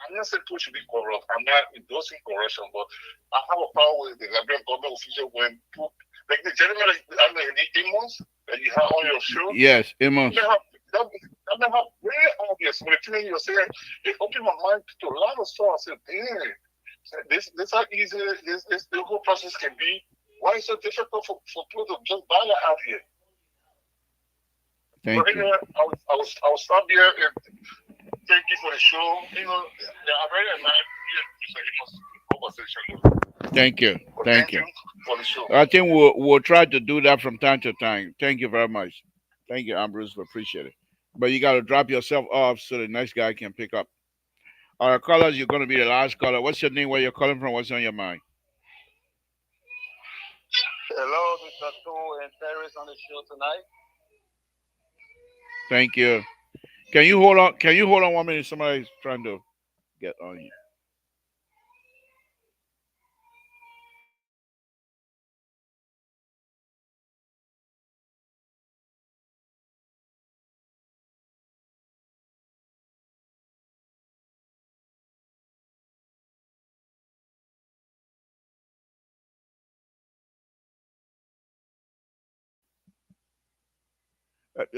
I'm not saying people should be corrupt. I'm not endorsing corruption, but I have a problem with the Liberian government official when people, like the gentleman, I don't know, Amos, that you have on your shoe. Yes, it That may must. have that may have very obvious. When you're saying, it opened my mind to a lot of stuff. I said, damn, this how easy this the whole process can be. Why is it so difficult for people to just buy that out here? But Thank you. anyway, I will stop here and thank you for the show. Yeah, I very admire you. It was a conversation. Thank you. But Thank thank you. you for the show. I think we'll try to do that from time to time. Thank you very much. Thank you, Ambrose. We appreciate it. But you got to drop yourself off so the next guy can pick up. All right, callers, you're going to be the last caller. What's your name? Where you're calling from? What's on your mind? Hello, Mr. Two and Paris on the show tonight. Thank you. Can you hold on? Can you hold on 1 minute? Somebody's trying to get on you.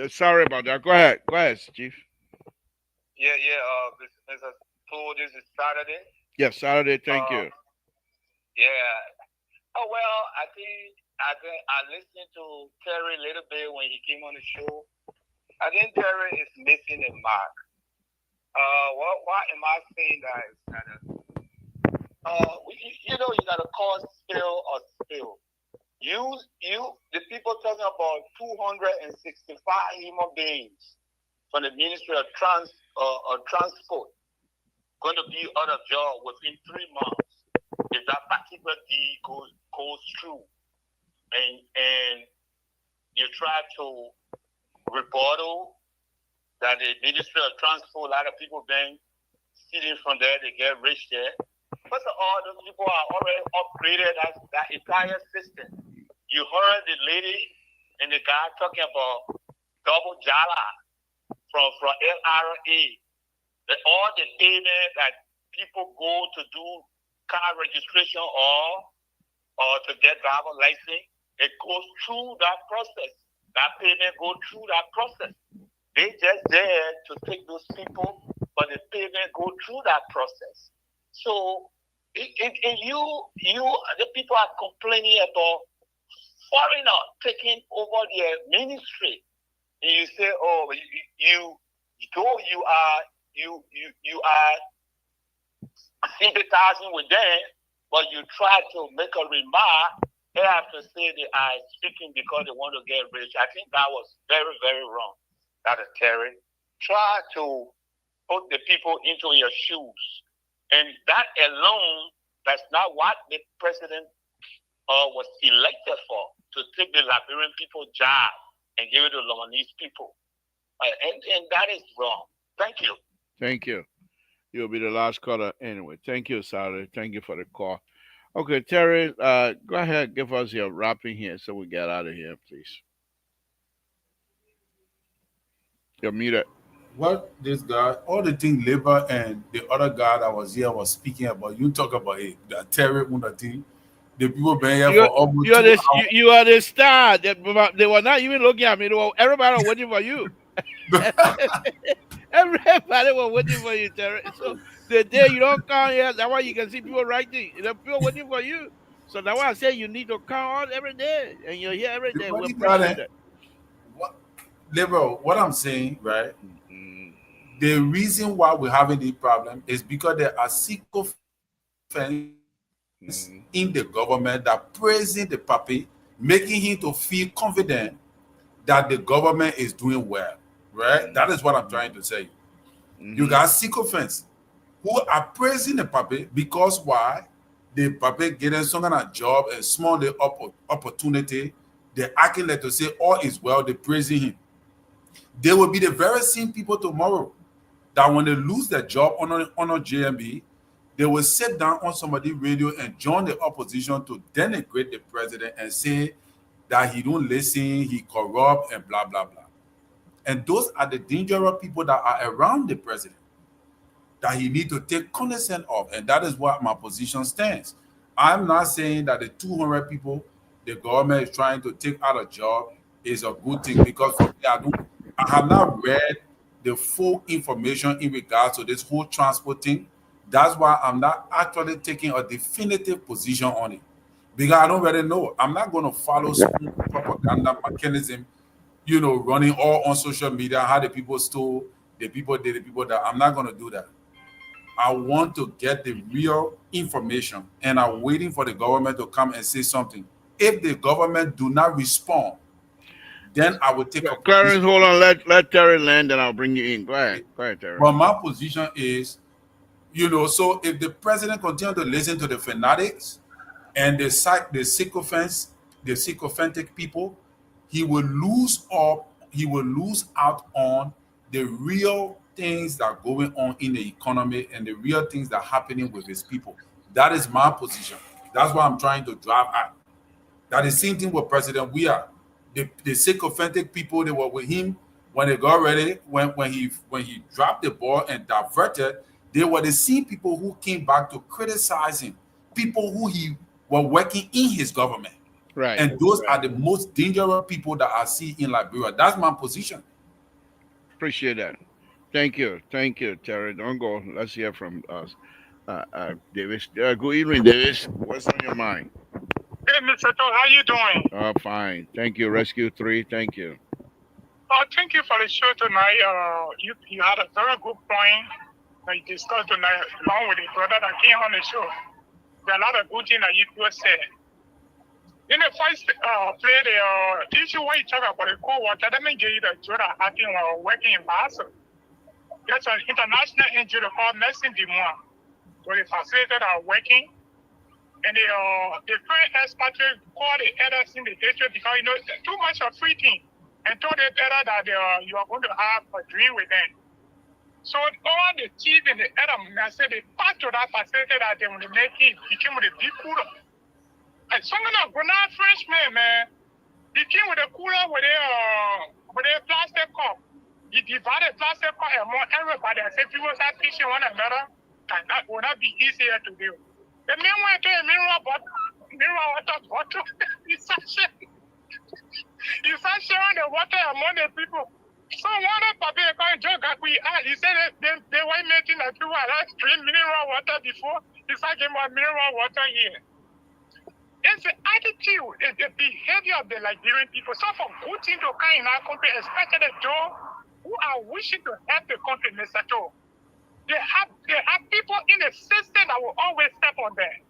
Sorry about that. Go ahead. Go ahead, Chief. Yeah, yeah. Mr. Two, this is Saturday. Yes, Saturday. Thank Uh, you. yeah. Oh well, I think I listened to Terry a little bit when he came on the show. I think Terry is missing a mark. Why am I saying that? Is that you gotta call spill or spill. The people talking about 265 human beings from the Ministry of Transport going to be out of job within 3 months if that particular deal goes through, and you try to rebuttal that the Ministry of Transport, a lot of people been stealing from there, they get rich there. First of all, those people are already upgraded that entire system. You heard the lady and the guy talking about double jala from LRA. All the payment that people go to do car registration or to get driver license, it goes through that process. That payment goes through that process. They just there to take those people, but the payment go through that process. So the people are complaining about foreigner taking over their ministry, and you say, oh, though you are sympathizing with them, but you try to make a remark, they have to say they are speaking because they want to get rich. I think that was very, very wrong. That is Terry. Try to put the people into your shoes. And that alone, that's not what the president was elected for, to take the Liberian people job and give it to Lebanese people. And that is wrong. Thank you. Thank you. You'll be the last caller anyway. Thank you, Saturday. Thank you for the call. Okay, Terry, go ahead. Give us your wrapping here so we get out of here, please. You're muted. What this guy, all the thing labor and the other guy that was here was speaking about, you talk about it, the Terry on the thing. The people been here for You almost you're two this you are the star. They were not even looking at me. Everybody was waiting for you. hours. Everybody was waiting for you, Terry. So the day you don't come here, that's why you can see people writing. People waiting for you. So that's why I say you need to come out every day, and you're here every The day. We funny part appreciate is, that. what, labor, what I'm saying, right? Mm, The reason why we're having the problem is because there are sycophants in the government mm, that praising the puppy, making him to feel confident that the government is doing well. Right? That is what I'm trying to mm, say. You got mm, sycophants who are praising the puppy because why? The puppy getting some kind of job and small the opportunity. They acting like to say all is well, they praising him. They will be the very same people tomorrow that when they lose their job on a JMB, they will sit down on somebody radio and join the opposition to denigrate the president and say that he don't listen, he corrupt and blah blah blah. And those are the dangerous people that are around the president that he need to take cognizance of. And that is what my position stands. I'm not saying that the 200 people the government is trying to take out of job, is a good thing because for me, I have not read the full information in regards to this whole transport thing. That's why I'm not actually taking a definitive position on it because I don't really know. I'm not going to follow spoon propaganda mechanism, running all on social media, how the people stole, the people did, the people that. I'm not going to do that. I want to get the real information, and I'm waiting for the government to come and say something. If the government do not respond, then I will take a position. Clarence, hold on. Let Terry land, and I'll bring you in. Go ahead. Go ahead, Terry. But my position is, so if the president continue to listen to the fanatics and the sycophants, the sycophantic people, he will lose out on the real things that are going on in the economy and the real things that are happening with his people. That is my position. That's what I'm trying to drive at. That is the same thing with President Weah. The sycophantic people they were with him when they got ready, when he dropped the ball and diverted, they were the same people who came back to criticize him, people who he were working in his government. Right. And those are the most dangerous people that I see in Liberia. That's my position. Appreciate that. Thank you, Terry. Don't go. Let's hear from us, Davis. Good evening, Davis. What's on your mind? Hey, Mr. Todd, how you doing? Fine. Thank you, Rescue 3. Thank you. Thank you for the show tonight. You had a very good point that you discussed tonight along with the brother that came on the show. There are a lot of good things that you just said. In the first play, the issue where you talk about the cold water, that means you the Jordan acting or working in Basel. That's an international NGO called Medicine du Monde, where the facilitators are working. And the current expatriate called the elders in the district because too much of free thing, and told the elder that you are going to have a dream with them. So all the chief and the elder, I said they part to that facility that they will make it became with a big cooler. And some of the Frenchman, man, he came with a cooler with a plastic cup. He divided plastic cup among everybody. I said people start fishing one another, and that will not be easier to do. The man went to a mineral water bottle. He started sharing the water among the people. So one of the people joke that he said they were making that people are drink mineral water before. He started giving mineral water here. It's the attitude, it's the behavior of the Liberian people. So for good thing to come in our country, especially those who are wishing to help the country, Mr. Joe. They have people in the system that will always step on them.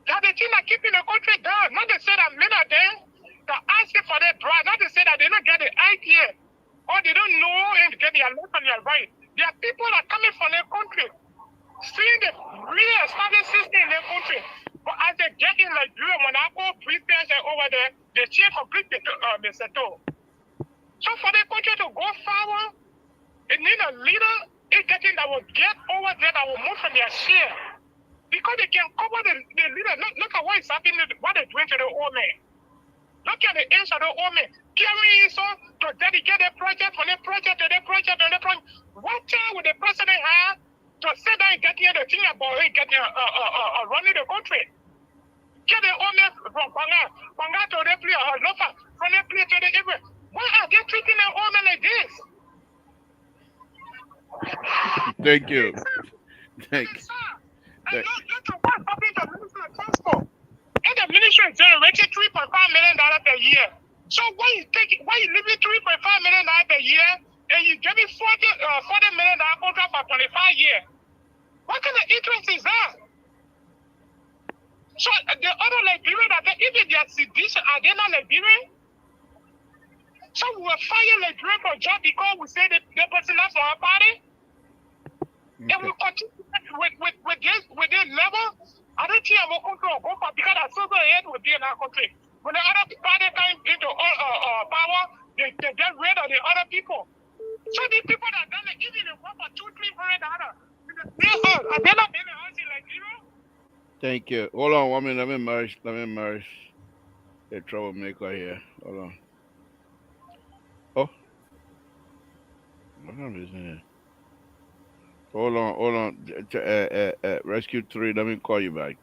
That the thing that keeping the country down. Not to say that many of them that asking for their bribe, not to say that they don't get the idea or they don't know and get their left and their right. There are people that are coming from their country, seeing the real established system in their country. But as they get in Liberia, when I go preachers over there, they change completely Mr. Joe. So for the country to go forward, it needs a leader that will get over there, that will move from their share. Because they can cover the leader. Look at what is happening, what they're doing to the old man. Look at the age of the old man. Carrying so to dedicate the project from the project to the project to the project. What time would the president have to sit down and get here the thing about it, getting running the country? Get the old man from Banga to the place, Lofa, from the place to the Ibre. Why are they treating the old man like this? Thank you. Thank you. And look at what happened to the Ministry of Transport. And the ministry generated $3.5 million per year. So why you leaving $3.5 million per year and you give me $40 million contract for 25 years? What kind of interest is that? So the other Liberian, even they are sedition, are they not Liberian? So we will fire Liberian for job because we say the person not for our party? Okay. And we continue with this level. I don't think our country will go for because our civil aid will be in our country. When the other party come into power, they get rid of the other people. So these people that done it, even if they work for $200-300, are they not being in Nigeria? Thank you. Hold on 1 minute. Let me merge the troublemaker here. Hold on. Oh, what is it? Hold on. Rescue 3. Let me call you back.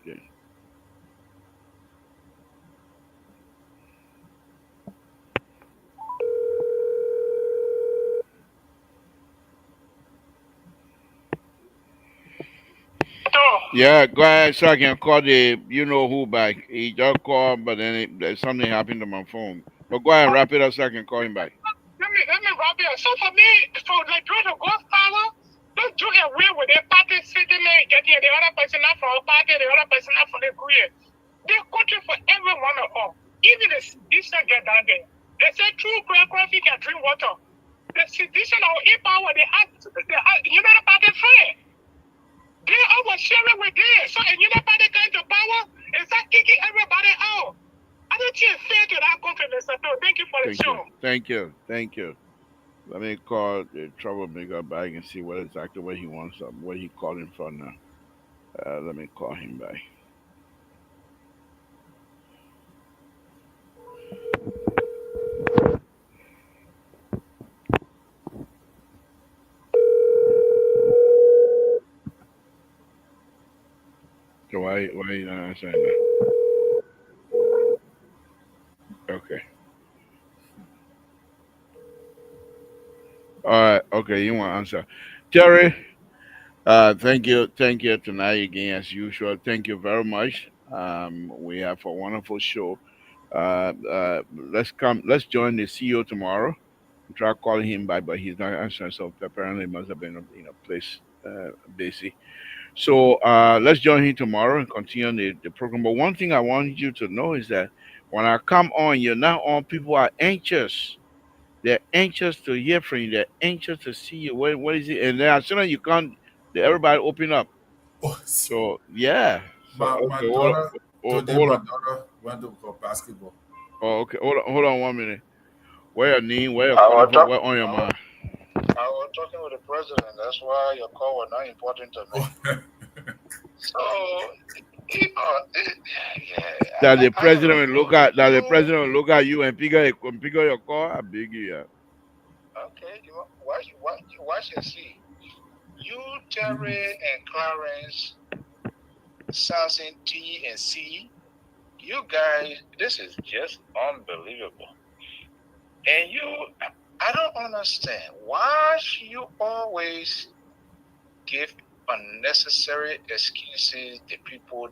Yeah, go ahead so I can call the you know who back. He just called, but then there's something happened to my phone. But go ahead and wrap it up so I can call him back. Let me wrap it up. So for me, for like doing the ghost power, don't do away with the party sitting there getting the other person out for a party, the other person out for the career. They country for every one of us. Even the sedition get down there. They say true choreography can drink water. The sedition or e-power, you know the party friend. They all was sharing with them. So and you know party came to power, it's like kicking everybody out. I don't think it's fair to that country, Mr. Bill. Thank you for the Thank show. you. Thank you. Thank you. Let me call the troublemaker back and see what exactly what he wants, what he calling for now. Let me call him back. So why you not answering that? Okay. All right. Okay. You want to answer, Terry? Thank you tonight again as usual. Thank you very much. We have a wonderful show. Let's join the CEO tomorrow. Try calling him back, but he's not answering. So apparently, he must have been in a place busy. So let's join him tomorrow and continue the program. But one thing I want you to know is that when I come on, you're not on. People are anxious. They're anxious to hear from you. They're anxious to see you. What is it? And then as soon as you come, everybody open up. Oh, So yeah. So my okay, daughter today, hold my on. daughter went to go basketball. Oh, okay, hold on 1 minute. Where your name? Where you're I calling was, from? talk, What on your I, was, mind? I was talking with the president. That's why your call was not important to me. Oh, So, you know, yeah, That the I don't president will know. look at that the You, president will look at you and pick up your call. I beg you. Yeah. okay, watch and see. You, Terry, and Clarence, Samson, T, and C, you guys, this is just unbelievable. And I don't understand. Why should you always give unnecessary excuses the people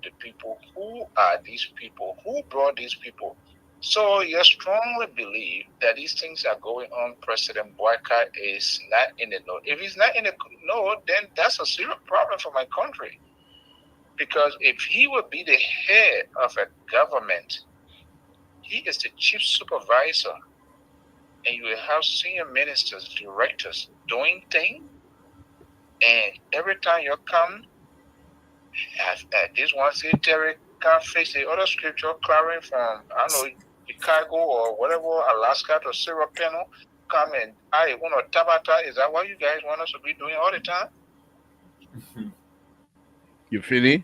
who are these people who brought these people, so you strongly believe that these things are going on. President Boyka is not in the know. If he's not in the know, then that's a serious problem for my country, because if he would be the head of a government, he is the chief supervisor, and you will have senior ministers, directors doing things, and every time you come, this one secretary can face the other scripture carrying from, I don't know, Chicago or whatever, Alaska to Syrup Panel, come and I want to Tabata. Is that what you guys want us to be doing all the time? You finish?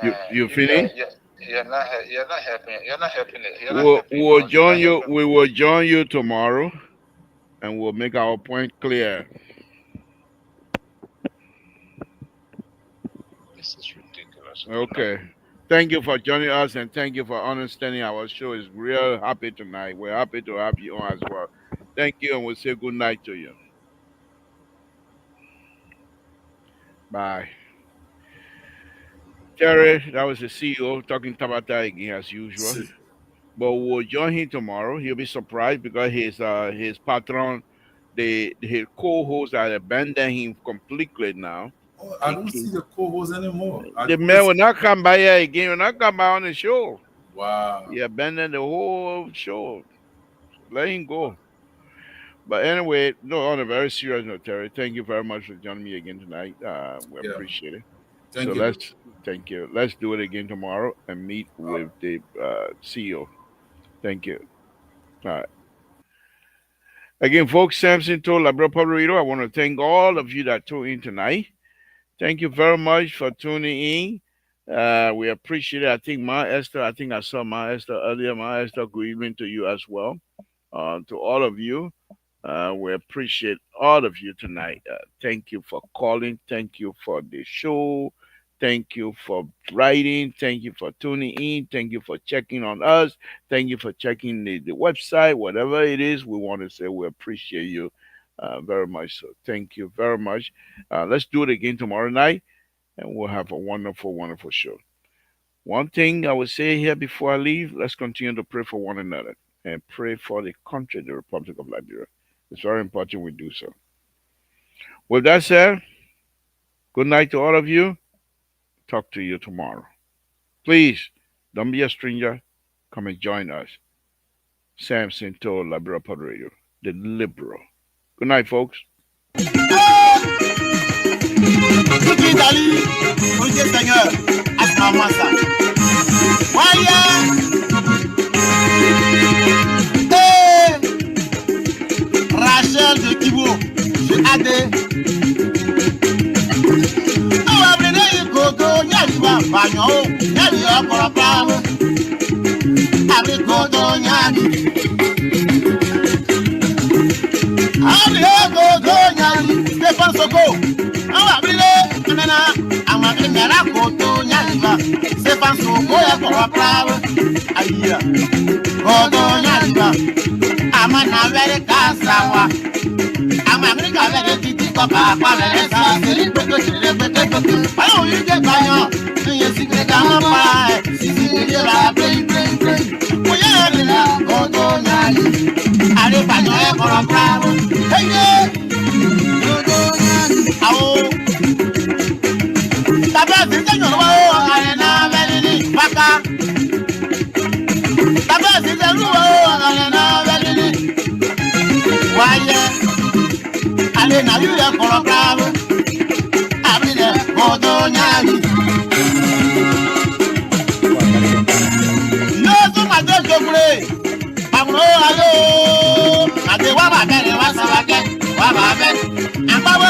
You You guys, finish? you're not helping. You're not helping it. You're not We'll, helping we'll us. You're join not you. helping. We will join you tomorrow, and we'll make our point clear. This is ridiculous. Good night. Okay. Thank you for joining us, and thank you for understanding our show. Is real happy tonight. We're happy to have you on as well. Thank you, and we'll say good night to you. Bye. Terry, that was the CEO talking about that again as usual. But we'll join him tomorrow. He'll be surprised because his patron, his co-host had abandoned him completely now. oh, I don't see the co-host anymore. I The only man see, will not come by here again. Will not come by on the show. wow. He abandoned the whole show. Let him go. But anyway, no, on a very serious note, Terry, thank you very much for joining me again tonight. We Yeah. appreciate it. So Thank you. thank you. Let's do it again tomorrow and meet Uh, with the CEO. Thank you. All right. Again, folks, Samson told Labrador Puerto I want to thank all of you that tuned in tonight. Thank you very much for tuning in. We appreciate it. I think I think I saw Ma Esther earlier. Ma Esther, good evening to you as well. To all of you. We appreciate all of you tonight. Thank you for calling. Thank you for the show. Thank you for writing. Thank you for tuning in. Thank you for checking on us. Thank you for checking the website. Whatever it is, we want to say we appreciate you. Very much so. Thank you very much. Let's do it again tomorrow night, and we'll have a wonderful, wonderful show. One thing I would say here before I leave, let's continue to pray for one another and pray for the country, the Republic of Liberia. It's very important we do so. With that said, good night to all of you. Talk to you tomorrow. Please don't be a stranger. Come and join us. Samson told Liberia Public Radio, the liberal. Good night, folks. Rachel de Kibo, je adé. Kodo nyali wa banyo, nyali okoro pawo. Abi kodo nyali. Abi kodo nyali, Stefan Soko. Awa bile, nana, amagre mera kodo nyali wa. Stefan Soko ya okoro pawo. Ayiya, kodo nyali wa. Amana vere kasawa. America vere titi kopa pa vere sa seri peto chile peto. Ayo yike banyo, ye sikre kama pa, sisi ye la play. Oye la kodo nyali, ale banyo e koro bravo. Hey ye, kodo nyali. Awo, taba sisi nyoro wa ale na vere ni paka. Taba sisi nyoro wa ale na vere ni. Why? Ale na yule koro bravo. Abile kodo nyali. Lozo majo jogure. Pamro alo. Ade wa ba bere wa sa wa ke. Wa ba be. Apawo